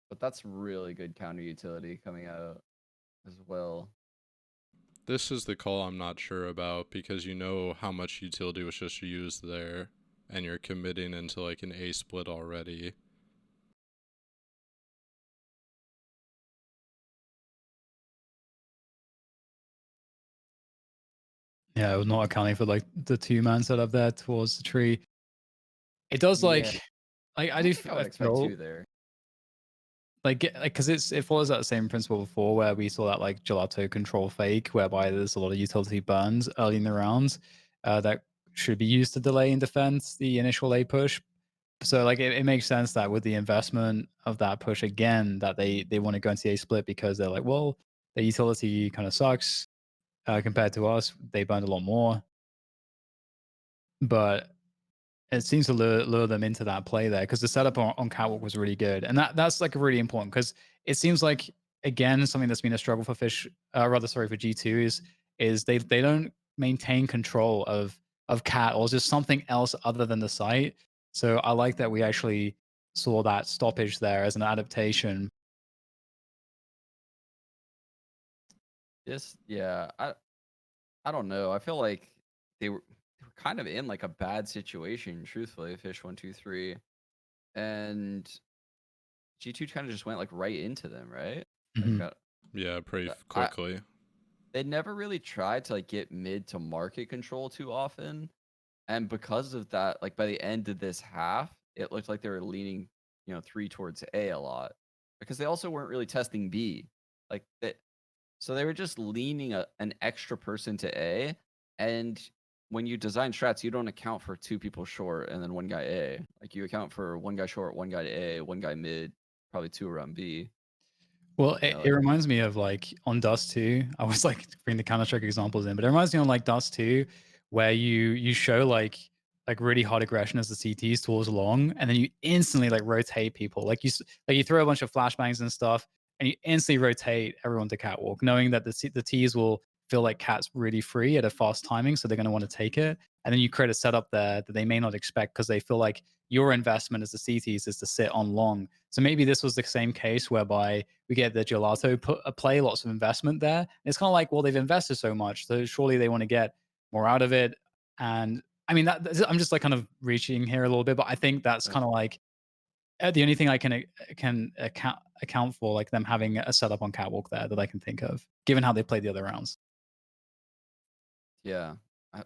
But that's really good counter utility coming out as well. This is the call I'm not sure about because you know how much utility was just used there, and you're committing into like an A split already. yeah, we're not accounting for like the two-man setup there towards the tree. It does Yeah. like I don't think I would expect feel two there. like because it follows that same principle before where we saw that like gelato control fake whereby there's a lot of utility burns early in the rounds that should be used to delay in defense the initial A push. So like it makes sense that with the investment of that push again that they want to go into the A split because they're like, well, the utility kind of sucks compared to us. They burned a lot more, but it seems to lure them into that play there because the setup on Catwalk was really good, and that's like really important because it seems like again something that's been a struggle for Fish, rather sorry for G2 is they don't maintain control of Cat or just something else other than the site. So I like that we actually saw that stoppage there as an adaptation. Yeah, I don't know. I feel like they were kind of in like a bad situation, truthfully, fish123. And G2 kind of just went like right into them, right? Like Mhm. Yeah, pretty I quickly. they never really tried to like get mid to market control too often. And because of that, like by the end of this half, it looked like they were leaning, 3 towards A a lot. Because they also weren't really testing B. Like that so they were just leaning an extra person to A. And when you design strats, you don't account for two people short and then one guy A. Like you account for one guy short, one guy A, one guy mid, probably two around B. Well, You know, it like reminds me of like on Dust 2. I was like bring the Counter Strike examples in, but it reminds me on like Dust 2, where you show like really hard aggression as the CTs towards long, and then you instantly like rotate people. Like you throw a bunch of flashbangs and stuff, and you instantly rotate everyone to Catwalk, knowing that the Ts will feel like Cat's really free at a fast timing, so they're going to want to take it. And then you create a setup there that they may not expect because they feel like your investment as the CTs is to sit on long. So maybe this was the same case whereby we get the gelato play, lots of investment there. And it's kind of like, well, they've invested so much, so surely they want to get more out of it. And I mean, I'm just like kind of reaching here a little bit, but I think that's that's kind of like the only thing I can account for, like them having a setup on Catwalk there that I can think of, given how they played the other rounds. yeah. I,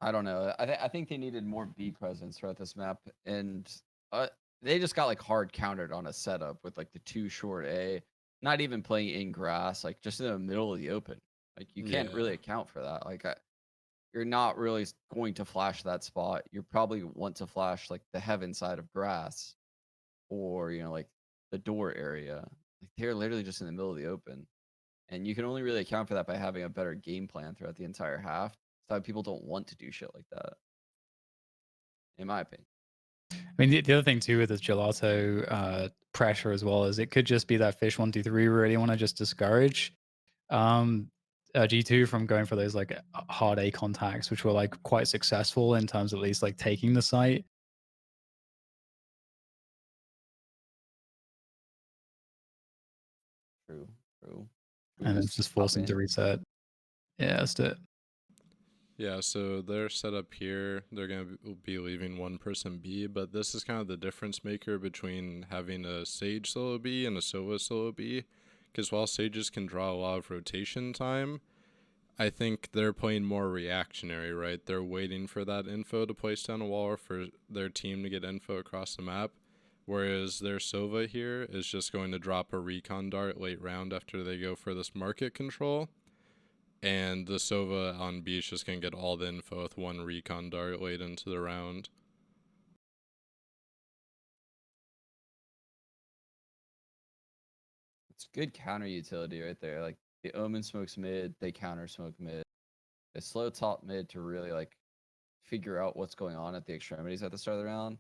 I don't know. I think they needed more B presence throughout this map, and they just got like hard countered on a setup with like the two short A, not even playing in grass, like just in the middle of the open. Like you can't really Yeah. account for that. Like you're not really going to flash that spot. You probably want to flash like the heaven side of grass, or like the door area. Like they're literally just in the middle of the open, and you can only really account for that by having a better game plan throughout the entire half. So people don't want to do shit like that, in my opinion. I mean, the other thing too with this gelato pressure as well is it could just be that fish123 really want to just discourage um, G2 from going for those like hard A contacts, which were like quite successful in terms of at least like taking the site. True. Should we And it's just hop forcing to in? reset. Yeah, let's do it. Yeah, so they're set up here. They're going to be leaving one person B, but this is kind of the difference maker between having a Sage solo B and a Sova solo B. Because while Sages can draw a lot of rotation time, I think they're playing more reactionary, right? They're waiting for that info to place down a wall or for their team to get info across the map. Whereas their Sova here is just going to drop a recon dart late round after they go for this market control. And the Sova on B is just going to get all the info with one recon dart late into the round. It's good counter utility right there. Like the Omen smokes mid, they counter smoke mid. They slow top mid to really like figure out what's going on at the extremities at the start of the round.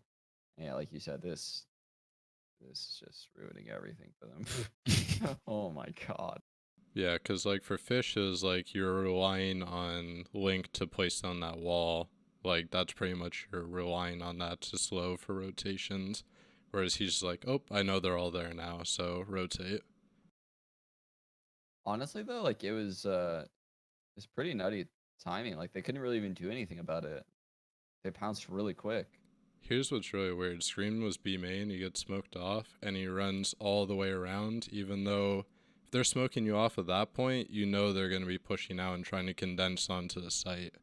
And yeah, like you said, this is just ruining everything for them. Oh my god. Yeah, because like for fishes, like you're relying on Link to place down that wall. Like that's pretty much you're relying on that to slow for rotations. Whereas he's just like, oh, I know they're all there now, so rotate. Honestly though, like it's pretty nutty timing. Like they couldn't really even do anything about it. They pounced really quick. Here's what's really weird. Scream was B main, he gets smoked off, and he runs all the way around, even though if they're smoking you off at that point, you know they're going to be pushing out and trying to condense onto the site.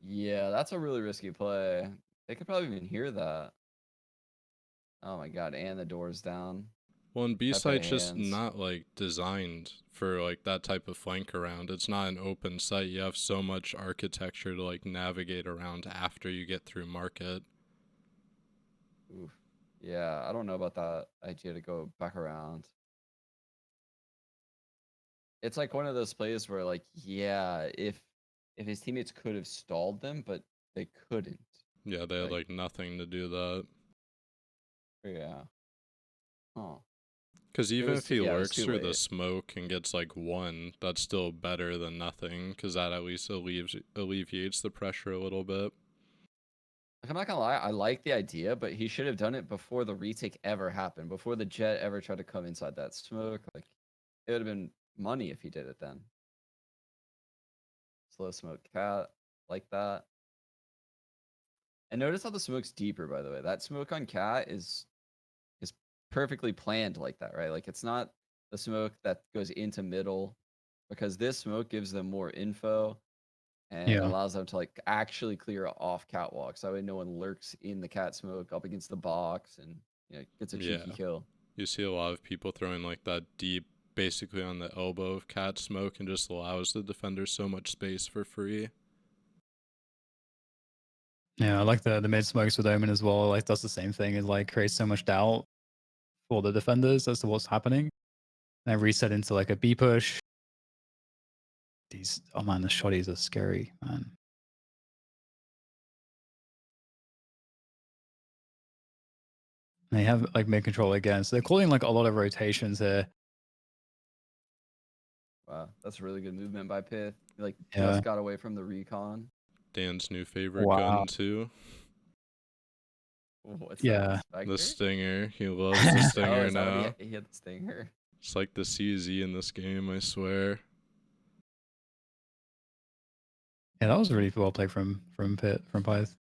Yeah, that's a really risky play. They could probably even hear that. Oh my god, and the door's down. Well, and B Pepe site's just hands. not like designed for like that type of flank around. It's not an open site. You have so much architecture to like navigate around after you get through market. Oof. Yeah, I don't know about that idea to go back around. It's like one of those plays where like, yeah, if his teammates could have stalled them, but they couldn't. Yeah, they had Like, like nothing to do that. yeah. Huh. Because even if he It was lurks too through the late. smoke and gets like one, that's still better than nothing. Because that at least alleviates the pressure a little bit. Like, I'm not gonna lie, I like the idea, but he should have done it before the retake ever happened, before the jet ever tried to come inside that smoke. Like, it would have been money if he did it then. Slow smoke cat, like that. And notice how the smoke's deeper, by the way. That smoke on cat is perfectly planned like that, right? Like it's not the smoke that goes into middle, because this smoke gives them more info and Yeah. allows them to like actually clear off catwalks. That way no one lurks in the cat smoke up against the box and gets a cheeky Yeah. kill. You see a lot of people throwing like that deep, basically on the elbow of cat smoke, and just allows the defender so much space for free. Yeah, I like the mid smokes with Omen as well. Like does the same thing. It like creates so much doubt for the defenders as to what's happening. And then reset into like a B push. These oh man, the shotties are scary, man. They have like mid control again. So they're calling like a lot of rotations here. Wow, that's really good movement by Pith. He like Yeah. just got away from the recon. Dan's new favorite Wow. gun too. What's that? Yeah. The Spectre? Stinger. He loves the Oh, Stinger is that what now. he had the stinger? It's like the CZ in this game, I swear. Yeah, that was really well played from Pyth.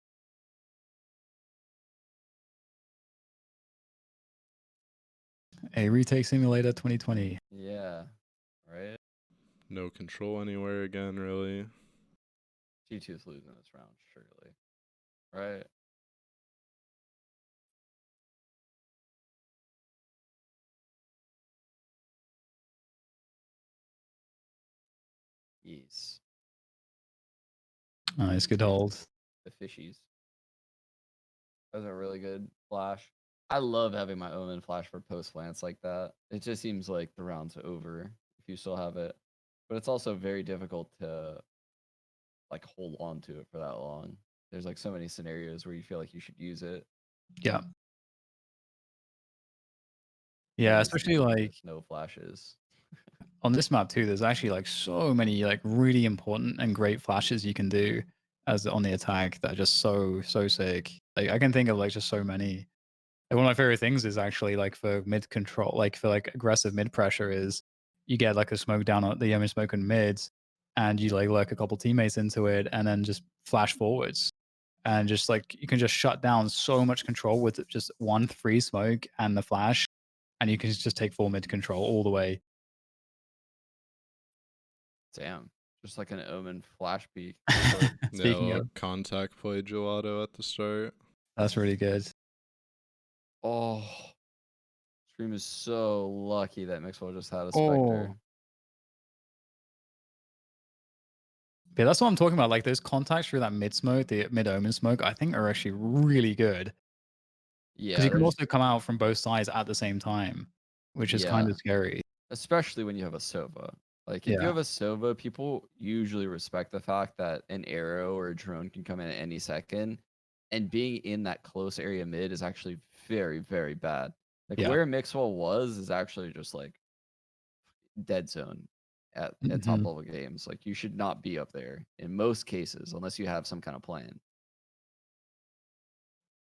A retake simulator 2020. Yeah. Right? No control anywhere again, really. G2's losing this round, surely. Right? Yes. Nice, good hold. The fishies. That was a really good flash. I love having my Omen flash for post lance like that. It just seems like the round's over if you still have it. But it's also very difficult to like hold on to it for that long. There's like so many scenarios where you feel like you should use it. Yeah. Then Yeah, he's especially standing like with no flashes. on this map too, there's actually like so many like really important and great flashes you can do as on the attack that are just so sick. Like I can think of like just so many. Like one of my favorite things is actually like for mid control, like for like aggressive mid pressure is you get like a smoke down on the yummy smoke in mids and you like lurk a couple teammates into it and then just flash forwards and just like you can just shut down so much control with just one free smoke and the flash and you can just take full mid control all the way. Damn. Just like an Omen flash peek. But Yeah, a Speaking little of, contact play gelato at the start. that's really good. oh, Stream is so lucky that Mixwell just had a Oh, Spectre. yeah, that's what I'm talking about. Like those contacts through that mid smoke, the mid omen smoke, I think are actually really good because Yeah, you can there's also come out from both sides at the same time, which is kind yeah. of scary. Especially when you have a Sova. Like if you Yeah. have a Sova, people usually respect the fact that an arrow or a drone can come in at any second. And being in that close area mid is actually very, very bad. Like Yeah. where Mixwell was is actually just like dead zone at top Mhm. level games. Like you should not be up there in most cases unless you have some kind of plan.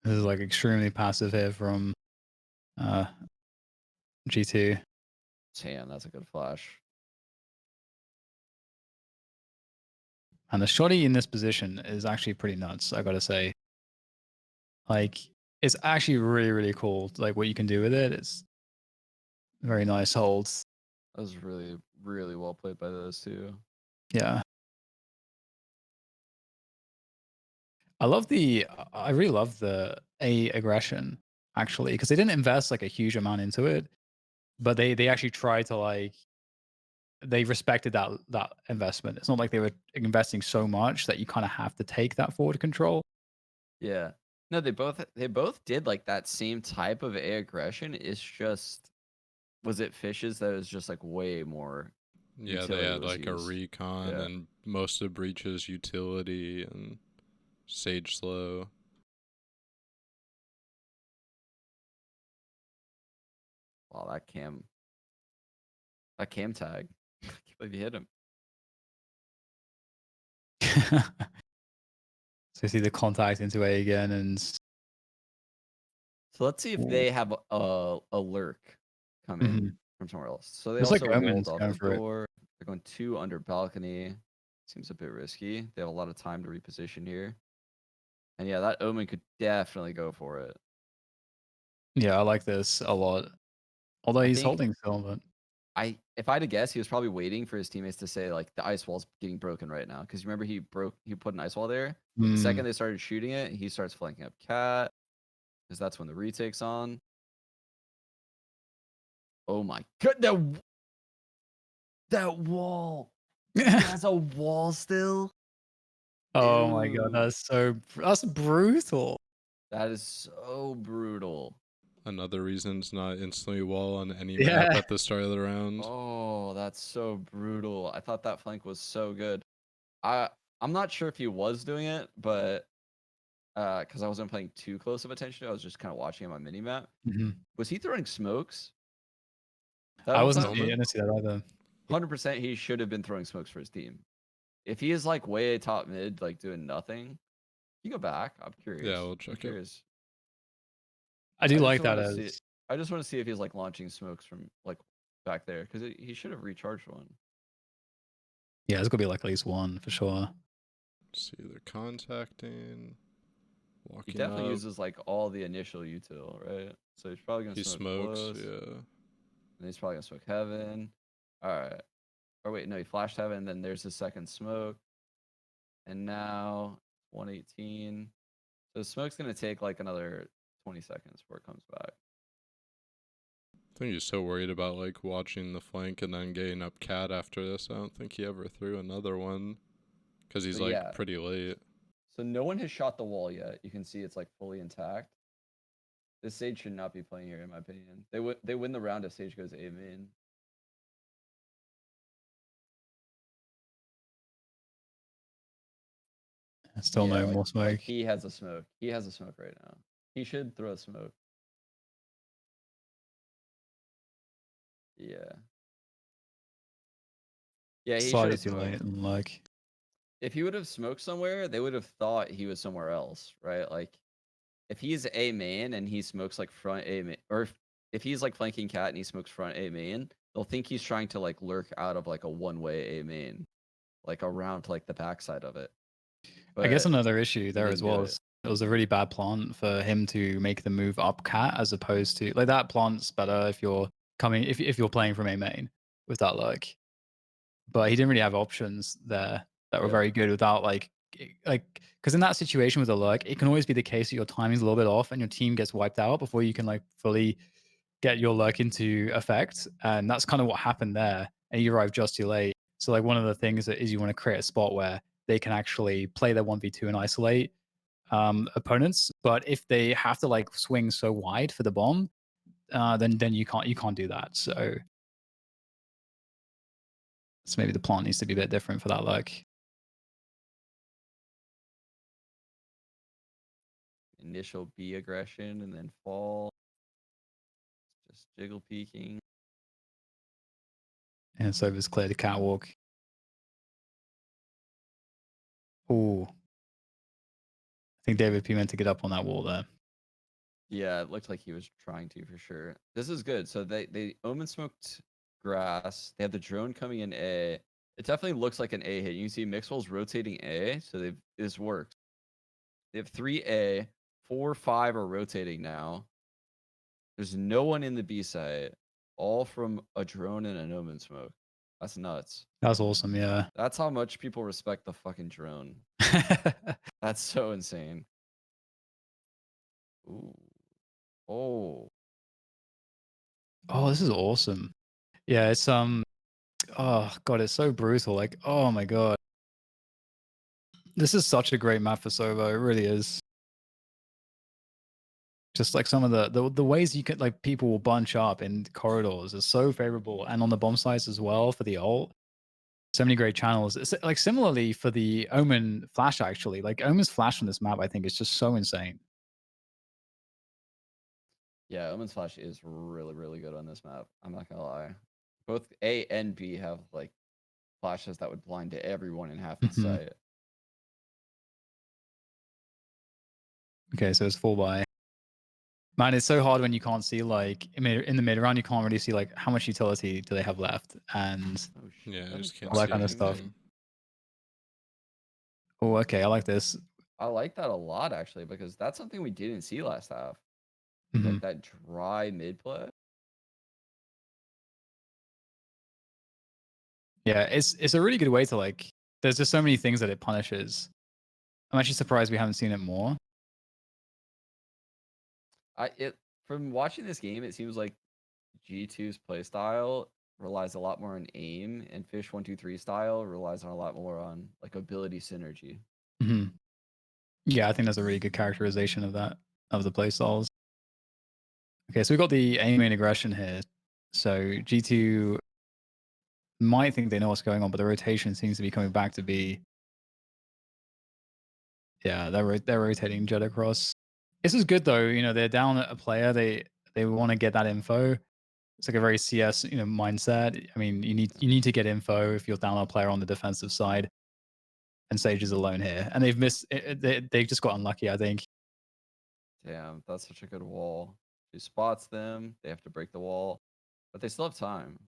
This is like extremely passive here from uh, G2. Damn, that's a good flash. And the shotty in this position is actually pretty nuts, I gotta say. Like, it's actually really cool. Like, what you can do with it. It's very nice holds. That was really, really well played by those two. Yeah. I really love the A aggression, actually, because they didn't invest like a huge amount into it, but they actually tried to like, they respected that investment. It's not like they were investing so much that you kind of have to take that forward control. Yeah. No, they both did like that same type of A aggression. It's just was it fishes that was just like way more Yeah, they utility had was like a used. recon Yeah. and most of Breach's utility and Sage Slow. Wow, that cam tag. I can't believe you hit him. So you see the contact into A again, and So let's see if ooh, they have a lurk come in mhm. from somewhere else. So they Looks like also walled Omen's off going the for it. door. They're going two under balcony. Seems a bit risky. They have a lot of time to reposition here. And yeah, that Omen could definitely go for it. Yeah, I like this a lot. Although I he's think holding still, but if I had to guess, he was probably waiting for his teammates to say like the ice wall's getting broken right now. Because remember he put an ice wall there. The mm. second they started shooting it, he starts flanking up cat. Because that's when the retake's on. Oh my god, that wall. He has a wall still. Oh my god, Dude, that's brutal. that is so brutal. Another reason it's not instantly wall on any map Yeah. at the start of the round. Oh, that's so brutal. I thought that flank was so good. I I'm not sure if he was doing it, but because I wasn't paying too close of attention, I was just kind of watching him on minimap. Mhm. Was he throwing smokes that I whole wasn't time? seeing I Omen? didn't see that either. 100% he should have been throwing smokes for his team. If he is like way top mid, like doing nothing, you go back. I'm Yeah, curious. we'll I'm check it. curious. I do I just like want that to see. as I just want to see if he's like launching smokes from like back there because he should have recharged one. yeah, there's gotta be like at least one for sure. See, they're contacting, He walking definitely up. uses like all the initial util, right? So he's probably gonna He smoke smokes, close, yeah. and he's probably gonna smoke heaven. All right. Or wait, no, he flashed heaven. And then there's the second smoke, and now 118. So the smoke's gonna take like another 20 seconds before it comes back. I think he's so worried about like watching the flank and then getting up cat after this. I don't think he ever threw another one because So he's like yeah, pretty late. so no one has shot the wall yet. You can see it's like fully intact. This Sage should not be playing here, in my opinion. They win the round if Sage goes A main. Still Yeah, no more like smoke. he has a smoke. He has a smoke right now. He should throw a smoke. Yeah. Yeah, he should Slightly have too late. smoked. And like, If he would have smoked somewhere, they would have thought he was somewhere else, right? Like, if he's A main and he smokes like front A main, or if he's like flanking cat and he smokes front A main, they'll think he's trying to like lurk out of like a one-way A main, like around like the backside of it. I guess But another issue he there didn't as do well it. is it was a really bad plant for him to make the move up cat as opposed to like that plant's better if you're coming if you're playing from a main with that look. But he didn't really have options there that were Yeah. very good without like because in that situation with a lurk, it can always be the case that your timing's a little bit off and your team gets wiped out before you can like fully get your lurk into effect. And that's kind of what happened there. And you arrived just too late. So like one of the things that is you want to create a spot where they can actually play their 1v2 and isolate opponents. But if they have to like swing so wide for the bomb, then you can't do that. So maybe the plant needs to be a bit different for that lurk. Initial B aggression and then fall. Just jiggle peeking. And so it's clear the catwalk. Ooh. I think David P meant to get up on that wall there. Yeah, it looked like he was trying to for sure. This is good. So they omen smoked grass. They have the drone coming in A. It definitely looks like an A hit. You can see Mixwell's rotating A, so this works. They have 3A, 4, 5 are rotating now. There's no one in the B site, all from a drone and an omen smoke. That's nuts. That's awesome, yeah. That's how much people respect the fucking drone. That's so insane. Ooh. Oh. Oh, this is awesome. Yeah, it's oh god, it's so brutal. Like, oh my god. This is such a great map for Sova. It really is. Just like some of the ways you could like people will bunch up in corridors is so favorable, and on the bomb sites as well for the ult. So many great channels. It's like similarly for the Omen flash actually. Like Omen's flash on this map, I think is just so insane. Yeah, Omen's Flash is really, really good on this map. I'm not gonna lie. Both A and B have like flashes that would blind to everyone in half its Mhm. sight. Okay, so it's full buy. Man, it's so hard when you can't see like in the mid round, you can't really see like how much utility do they have left and Oh shit. Yeah, I That just makes can't all that see kind of stuff. anything. Oh, okay, I like this. I like that a lot actually, because that's something we didn't see last half. Mhm. Like that dry mid play. Yeah, it's a really good way to like. There's just so many things that it punishes. I'm actually surprised we haven't seen it more. From watching this game, it seems like G2's playstyle relies a lot more on aim, and fish123 style relies on a lot more on like ability synergy. Hmm. Yeah, I think that's a really good characterization of that of the playstyles. Okay, so we got the aim and aggression here. So G2 might think they know what's going on, but the rotation seems to be coming back to be. Yeah, they're rotating Jet across. This is good though. You know, they're down a player. They want to get that info. It's like a very CS mindset. I mean, you need to get info if you're down a player on the defensive side. And Sage is alone here, and they've missed. They've just got unlucky, I think. Damn, that's such a good wall. She spots them. They have to break the wall, but they still have time.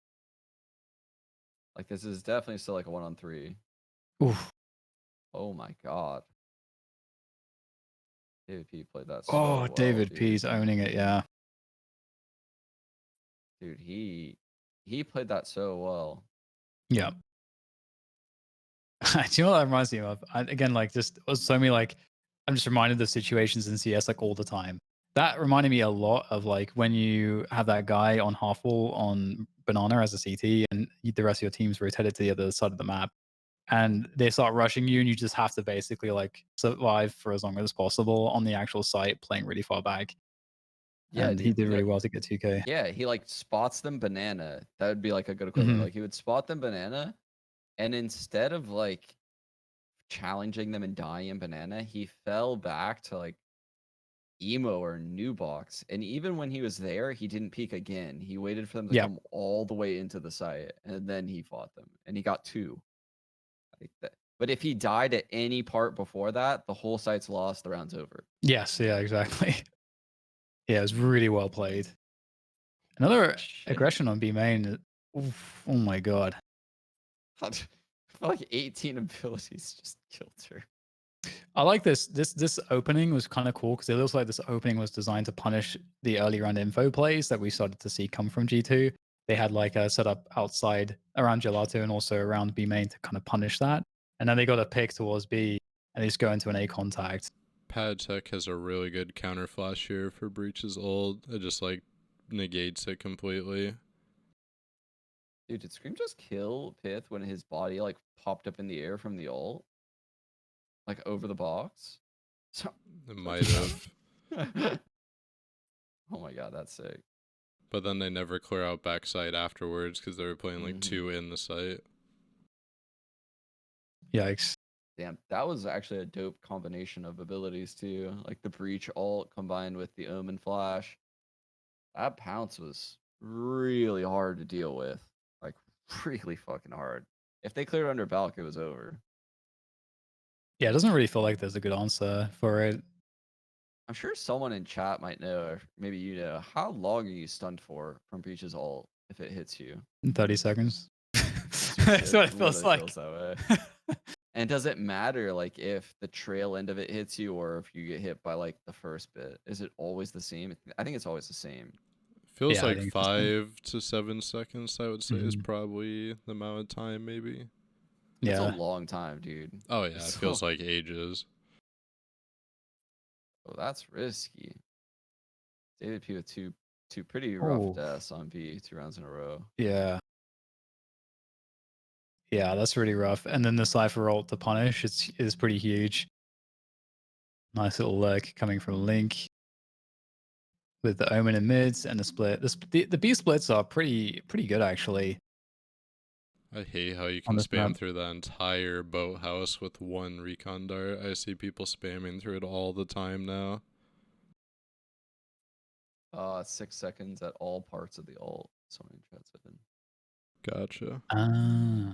Like this is definitely still like a 1-on-3. Oof. Oh my god. David P played that Oh, so well, David dude. P's owning it. Yeah. Dude, he played that so well. Yeah. Do you know what that reminds me of? Again, like just it was so many like I'm just reminded of situations in CS like all the time. That reminded me a lot of like when you have that guy on half wall on banana as a CT, and the rest of your team's rotated to the other side of the map, and they start rushing you, and you just have to basically like survive for as long as possible on the actual site, playing really far back. Yeah, And he dude. did really well to get 2K. Yeah, he like spots them banana. That would be like a good equivalent. Mhm. Like he would spot them banana, and instead of like challenging them and dying in banana, he fell back to like emo or new box, and even when he was there, he didn't peek again. He waited for them to Yeah. come all the way into the site, and then he fought them, and he got 2. Like that. But if he died at any part before that, the whole site's lost. The round's over. Yes. Yeah. Exactly. Yeah. It was really well played. Another Shit. aggression on B main. Oof, oh my god. I feel like 18 abilities just killed her. I like this. This opening was kind of cool because it looks like this opening was designed to punish the early round info plays that we started to see come from G2. They had like a setup outside around Gelato and also around B main to kind of punish that. And then they got a pick towards B and they just go into an A contact. Pad Tech has a really good counter flash here for Breach's ult. It just like negates it completely. Dude, did Scream just kill Pith when his body like popped up in the air from the ult? Like over the box? So It might have. Oh my god, that's sick. But then they never clear out backside afterwards because they were playing like 2 in the site. Yikes. Damn, that was actually a dope combination of abilities too. Like the Breach ult combined with the Omen Flash. That pounce was really hard to deal with. Like really fucking hard. If they cleared under Balk, it was over. Yeah, it doesn't really feel like there's a good answer for it. I'm sure someone in chat might know, or maybe you know, how long are you stunned for from Breach's ult if it hits you? In 30 seconds. That's That's what it feels literally like. feels that way. And does it matter like if the trail end of it hits you or if you get hit by like the first bit? Is it always the same? I think it's always the same. Feels Yeah, I like think it's the same. 5 to 7 seconds, I would say, is probably the amount of time, maybe. It's a Yeah. long time, dude. Oh, yeah, it feels like ages. Oh, that's risky. David P with two pretty rough Oh, deaths on B 2 rounds in a row. yeah. Yeah, that's really rough. And then the Cypher ult to punish is pretty huge. Nice little lurk coming from Link with the Omen in mids and the split. The B splits are pretty good actually I hate how you on can this map. spam through that entire boathouse with one recon dart. I see people spamming through it all the time now. 6 seconds at all parts of the ult. Someone in chat said. Gotcha. Ah.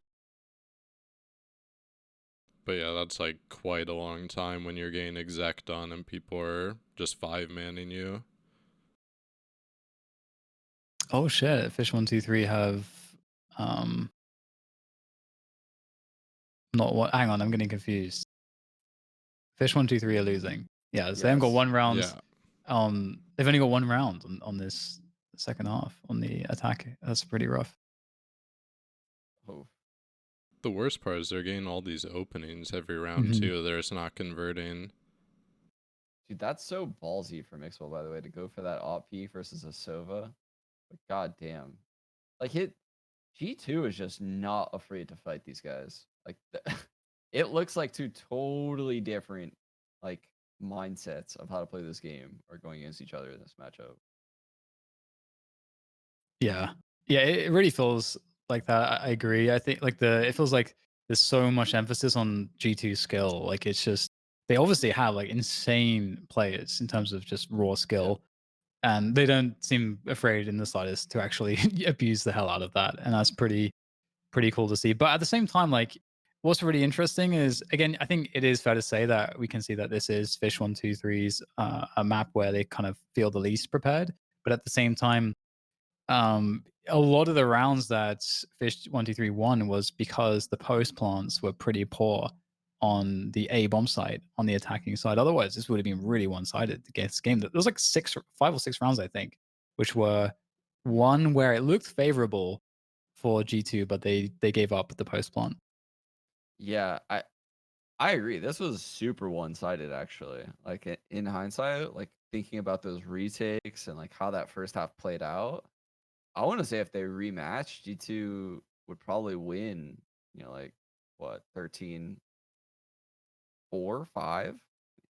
But yeah, that's like quite a long time when you're getting exec done and people are just 5-manning you. Oh shit! Fish123 have not what? Hang on, I'm getting confused. Fish123 are losing. Yeah, so they haven't got one round. Yeah. They've only got one round on this second half on the attack. That's pretty rough. Oh. The worst part is they're getting all these openings every round too. They're just not converting. Dude, that's so ballsy for Mixwell, by the way, to go for that op-P versus a Sova. But goddamn. Like G2 is just not afraid to fight these guys. Like it looks like 2 totally different like mindsets of how to play this game are going against each other in this matchup. Yeah, yeah, it really feels like that. I agree. I think like it feels like there's so much emphasis on G2 skill. Like it's just they obviously have like insane players in terms of just raw skill, and they don't seem afraid in the slightest to actually abuse the hell out of that, and that's pretty cool to see. But at the same time, like what's really interesting is again, I think it is fair to say that we can see that this is Fish123's a map where they kind of feel the least prepared, but at the same time a lot of the rounds that Fish123 won was because the post plants were pretty poor on the A bomb side, on the attacking side. Otherwise, this would have been really one-sided against this game. There was like 5 or 6 rounds, I think, which were one where it looked favorable for G2, but they gave up the post plant. Yeah, I agree. This was super one-sided actually. Like in hindsight, like thinking about those retakes and like how that first half played out, I want to say if they rematched, G2 would probably win, you know, like what, 13-4, 5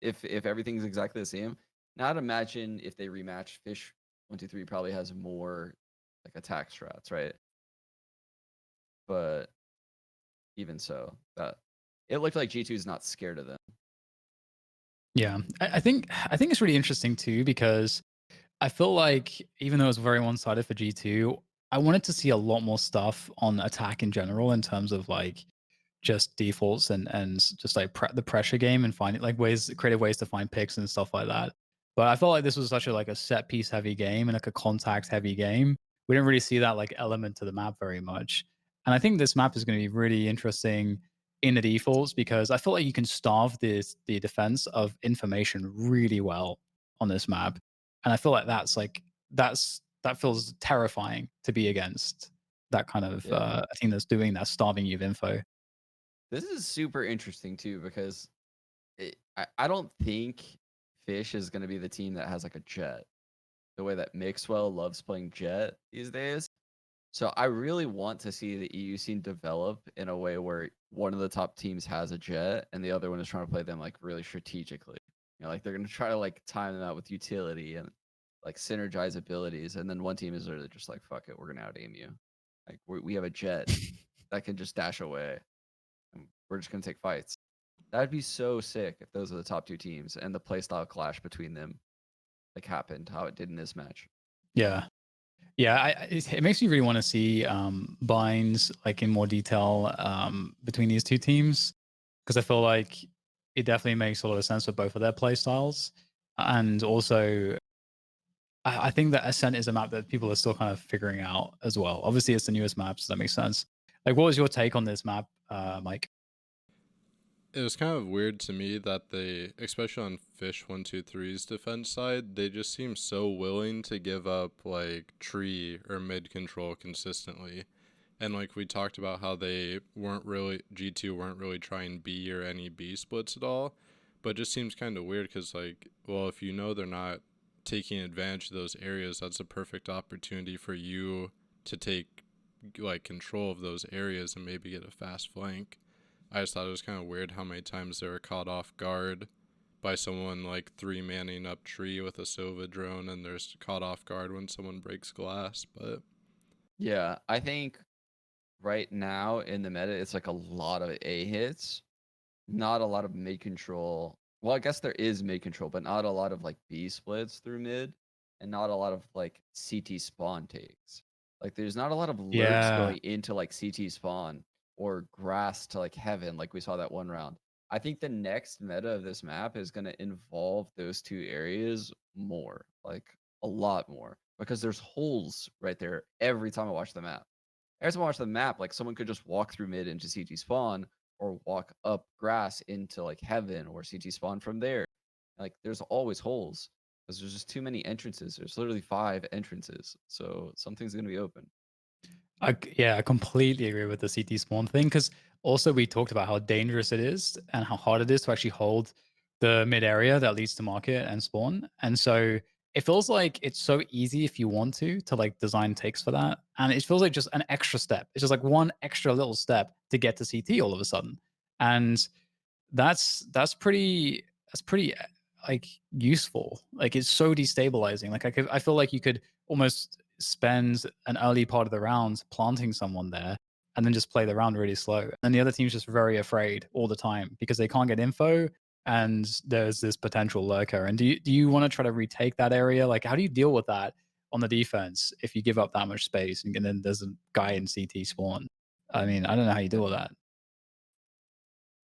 if everything's exactly the same. Now I'd imagine if they rematch, Fish123 probably has more like attack strats, right? But even so, that it looked like G2 is not scared of them. Yeah, I think it's really interesting too because I feel like even though it's very one-sided for G2, I wanted to see a lot more stuff on attack in general in terms of like just defaults and just like the pressure game and finding like ways creative ways to find picks and stuff like that. But I felt like this was such a like a set piece heavy game and like a contact heavy game. We didn't really see that like element to the map very much. And I think this map is going to be really interesting in the defaults because I feel like you can starve the defense of information really well on this map. And I feel like that feels terrifying to be against that kind of Yeah. a team that's doing that, starving you of info. This is super interesting too because I don't think Fish is going to be the team that has like a jet the way that Mixwell loves playing jet these days. So I really want to see the EU scene develop in a way where one of the top teams has a jet and the other one is trying to play them like really strategically. Like they're gonna try to like time them out with utility and like synergize abilities, and then one team is literally just like, "Fuck it, we're gonna out aim you." Like we have a jet that can just dash away, and we're just gonna take fights. That'd be so sick if those are the top two teams and the playstyle clash between them like happened how it did in this match. Yeah. Yeah, it makes me really want to see binds like in more detail between these two teams because I feel like it definitely makes a lot of sense for both of their play styles. And also, I think that Ascent is a map that people are still kind of figuring out as well. Obviously, it's the newest map, so that makes sense. Like, what was your take on this map, Mike? It was kind of weird to me that they, especially on fish123's defense side, they just seem so willing to give up like tree or mid control consistently. And like we talked about how they weren't really G2 weren't really trying B or any B splits at all, but it just seems kind of weird because like, well, if you know they're not taking advantage of those areas, that's a perfect opportunity for you to take like control of those areas and maybe get a fast flank. I just thought it was kind of weird how many times they were caught off guard by someone like three manning up tree with a Sova drone, and they're caught off guard when someone breaks glass. But Yeah, I think right now in the meta, it's like a lot of A hits, not a lot of mid control. Well, I guess there is mid control, but not a lot of like B splits through mid, and not a lot of like CT spawn takes. Like, there's not a lot of lurks Yeah, going into like CT spawn or grass to like heaven, like we saw that one round. I think the next meta of this map is going to involve those two areas more, like a lot more, because there's holes right there every time I watch the map. Every time I watch the map, like someone could just walk through mid into CT spawn or walk up grass into like heaven or CT spawn from there. Like there's always holes because there's just too many entrances. There's literally 5 entrances. So something's gonna be open. yeah, I completely agree with the CT spawn thing because also we talked about how dangerous it is and how hard it is to actually hold the mid area that leads to market and spawn. And so it feels like it's so easy if you want to like design takes for that. And it feels like just an extra step. It's just like one extra little step to get to CT all of a sudden. And that's pretty like useful. Like it's so destabilizing. Like I feel like you could almost spend an early part of the round planting someone there and then just play the round really slow. And the other team's just very afraid all the time because they can't get info and there's this potential lurker. And do you want to try to retake that area? Like how do you deal with that on the defense if you give up that much space and then there's a guy in CT spawn? I mean, I don't know how you deal with that.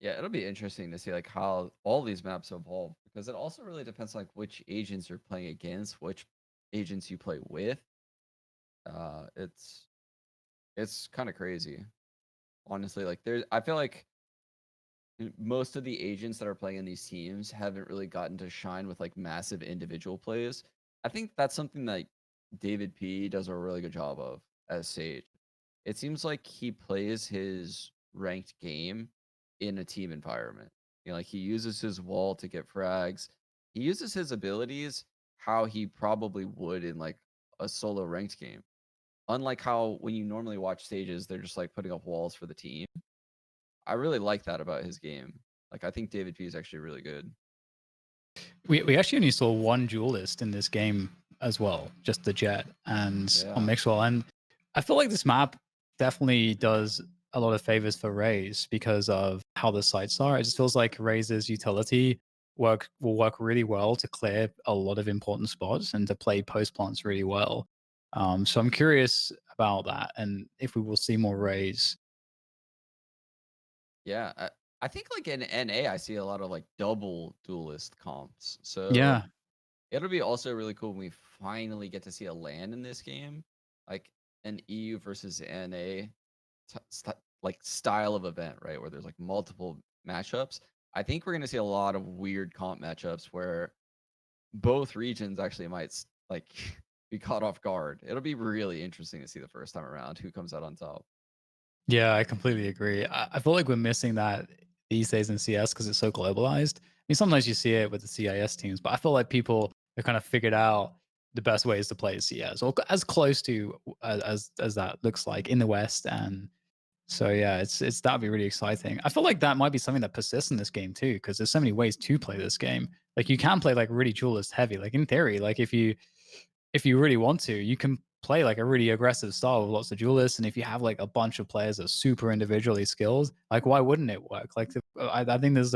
Yeah, it'll be interesting to see like how all these maps evolve because it also really depends like which agents you're playing against, which agents you play with. It's kind of crazy, honestly. Like there's, I feel like most of the agents that are playing in these teams haven't really gotten to shine with like massive individual plays. I think that's something that David P does a really good job of as Sage. It seems like he plays his ranked game in a team environment. Like he uses his wall to get frags. He uses his abilities how he probably would in like a solo ranked game. Unlike how when you normally watch stages, they're just like putting up walls for the team. I really like that about his game. Like I think David P is actually really good. We actually only saw one duelist in this game as well, just the Jet and on Yeah. Mixwell. And I feel like this map definitely does a lot of favors for Raze because of how the sites are. It just feels like Raze's utility will work really well to clear a lot of important spots and to play post plants really well. So I'm curious about that and if we will see more raids. Yeah, I think like in NA, I see a lot of like double duelist comps. So Yeah, it'll be also really cool when we finally get to see a LAN in this game, like an EU versus NA like style of event, right? Where there's like multiple matchups. I think we're gonna see a lot of weird comp matchups where both regions actually might like be caught off guard. It'll be really interesting to see the first time around who comes out on top. yeah, I completely agree. I feel like we're missing that these days in CS because it's so globalized. I mean, sometimes you see it with the CIS teams, but I feel like people have kind of figured out the best ways to play CS, or as close to as that looks like in the West. And so yeah, it's that'd be really exciting. I feel like that might be something that persists in this game too, because there's so many ways to play this game. Like you can play like really duelist heavy. Like in theory, like if you really want to, you can play like a really aggressive style with lots of duelists. And if you have like a bunch of players that are super individually skilled, like why wouldn't it work? Like I think there's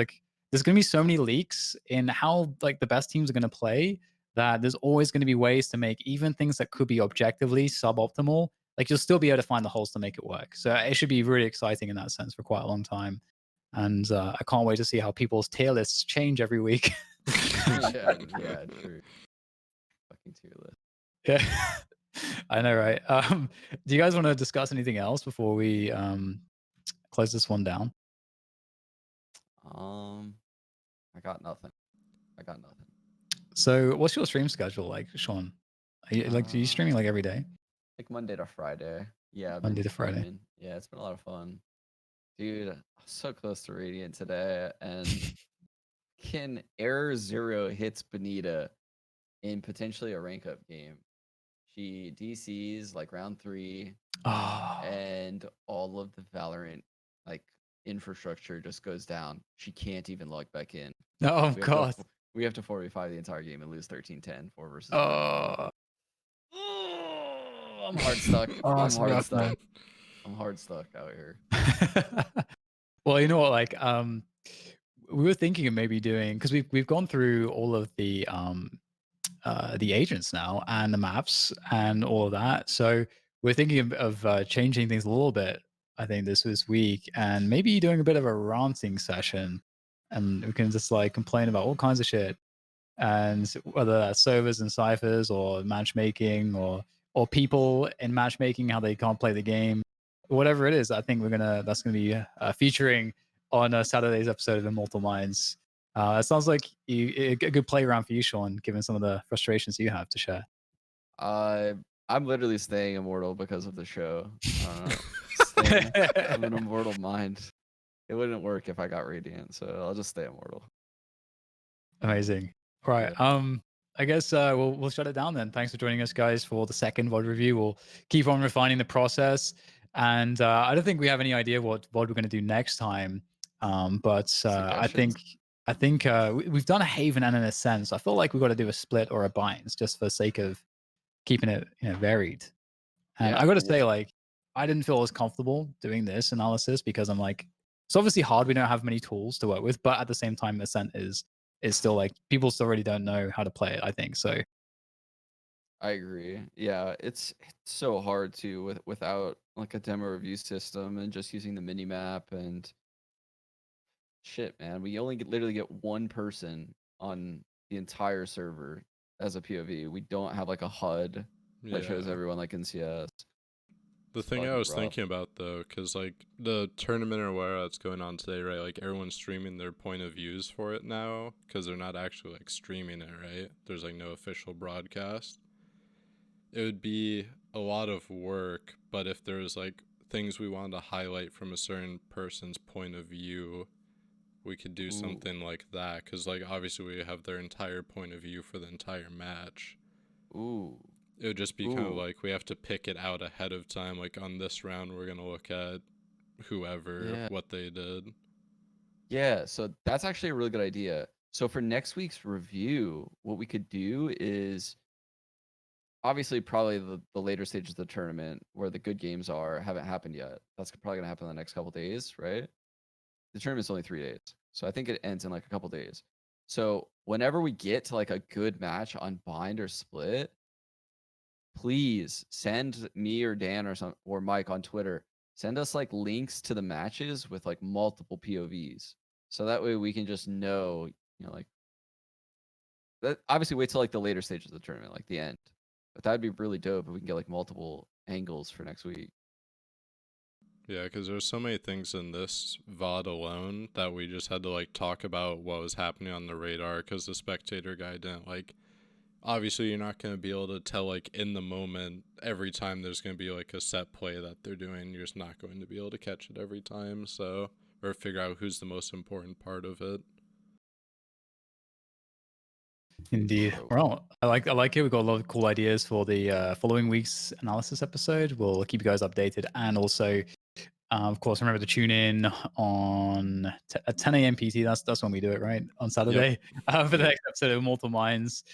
gonna be so many leaks in how like the best teams are gonna play that there's always gonna be ways to make even things that could be objectively suboptimal. Like you'll still be able to find the holes to make it work. So it should be really exciting in that sense for quite a long time. And I can't wait to see how people's tier lists change every week. Yeah, true. Fucking tier list. Yeah. I know, right? Do you guys want to discuss anything else before we close this one down? Um, I got nothing. I got nothing. So, what's your stream schedule like, Sean? Are you streaming like every day, Like Monday to Friday. Yeah, I've been Monday to Friday? streaming. Yeah, it's been a lot of fun. Dude, I'm so close to Radiant today, and can Error Zero hits Benita in potentially a rank up game. She DCs like round 3, Oh, and all of the Valorant like infrastructure just goes down. She can't even log back in. oh We have to God. we have to 4v5 the entire game and lose 13-10, 4 versus 1. Oh, Oh, I'm hard stuck. oh, I'm it's hard rough, stuck. man. I'm hard stuck out here. Well, you know what? Like, we were thinking of maybe doing because we've gone through all of the agents now and the maps and all of that. So we're thinking of changing things a little bit. I think this week and maybe doing a bit of a ranting session, and we can just like complain about all kinds of shit, and whether that's servers and ciphers or matchmaking or people in matchmaking how they can't play the game, whatever it is. I think that's gonna be featuring on Saturday's episode of Immortal Minds. It sounds like a good playground for you, Sean, given some of the frustrations you have to share. I I'm literally staying immortal because of the show. I don't know. Staying. I'm an immortal mind. It wouldn't work if I got radiant, so I'll just stay immortal. Amazing. All right. Yeah. I guess we'll shut it down then. Thanks for joining us, guys, for the second VOD review. We'll keep on refining the process, and I don't think we have any idea what VOD we're going to do next time. But Suggestions? I think we've done a Haven and an Ascent. So I feel like we've got to do a split or a binds just for the sake of keeping it varied. And I Yeah. got to say, like, I didn't feel as comfortable doing this analysis because I'm like, it's obviously hard. We don't have many tools to work with, but at the same time, Ascent is still like people still really don't know how to play it. I think so. I agree. Yeah, it's so hard to without like a demo review system and just using the mini map and shit, man. We only literally get one person on the entire server as a POV. We don't have like a HUD that shows Yeah. everyone like in CS. The It's thing I fucking was rough. thinking about though, because like the tournament or where that's going on today, right? Like everyone's streaming their point of views for it now, because they're not actually like streaming it, right? There's like no official broadcast. It would be a lot of work, but if there's like things we wanted to highlight from a certain person's point of view, we could do Ooh. something like that, because like obviously we have their entire point of view for the entire match. Ooh. It would just be kind of Ooh. like we have to pick it out ahead of time. Like on this round, we're gonna look at whoever, Yeah. what they did. Yeah, so that's actually a really good idea. So for next week's review, what we could do is obviously probably the later stages of the tournament where the good games are haven't happened yet. That's probably gonna happen in the next couple days, right? The tournament's only 3 days, so I think it ends in like a couple days. So whenever we get to like a good match on bind or split, please send me or Dan or Mike on Twitter. Send us like links to the matches with like multiple POVs. So that way we can just know, like that obviously wait till like the later stages of the tournament, like the end. But that'd be really dope if we can get like multiple angles for next week. Yeah, because there's so many things in this VOD alone that we just had to like talk about what was happening on the radar because the spectator guy didn't like. Obviously, you're not going to be able to tell like in the moment every time there's going to be like a set play that they're doing. You're just not going to be able to catch it every time. So, or figure out who's the most important part of it. Indeed. Well, I like it. We've got a lot of cool ideas for the following week's analysis episode. We'll keep you guys updated, and also, of course, remember to tune in on at 10 a.m. PT. That's when we do it, right? On Saturday for the next episode of Immortal Minds.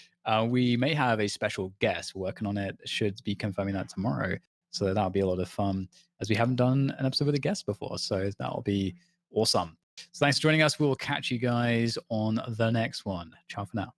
We may have a special guest working on it. Should be confirming that tomorrow. So that'll be a lot of fun, as we haven't done an episode with a guest before. So that'll be awesome. So thanks for joining us. We'll catch you guys on the next one. Ciao for now.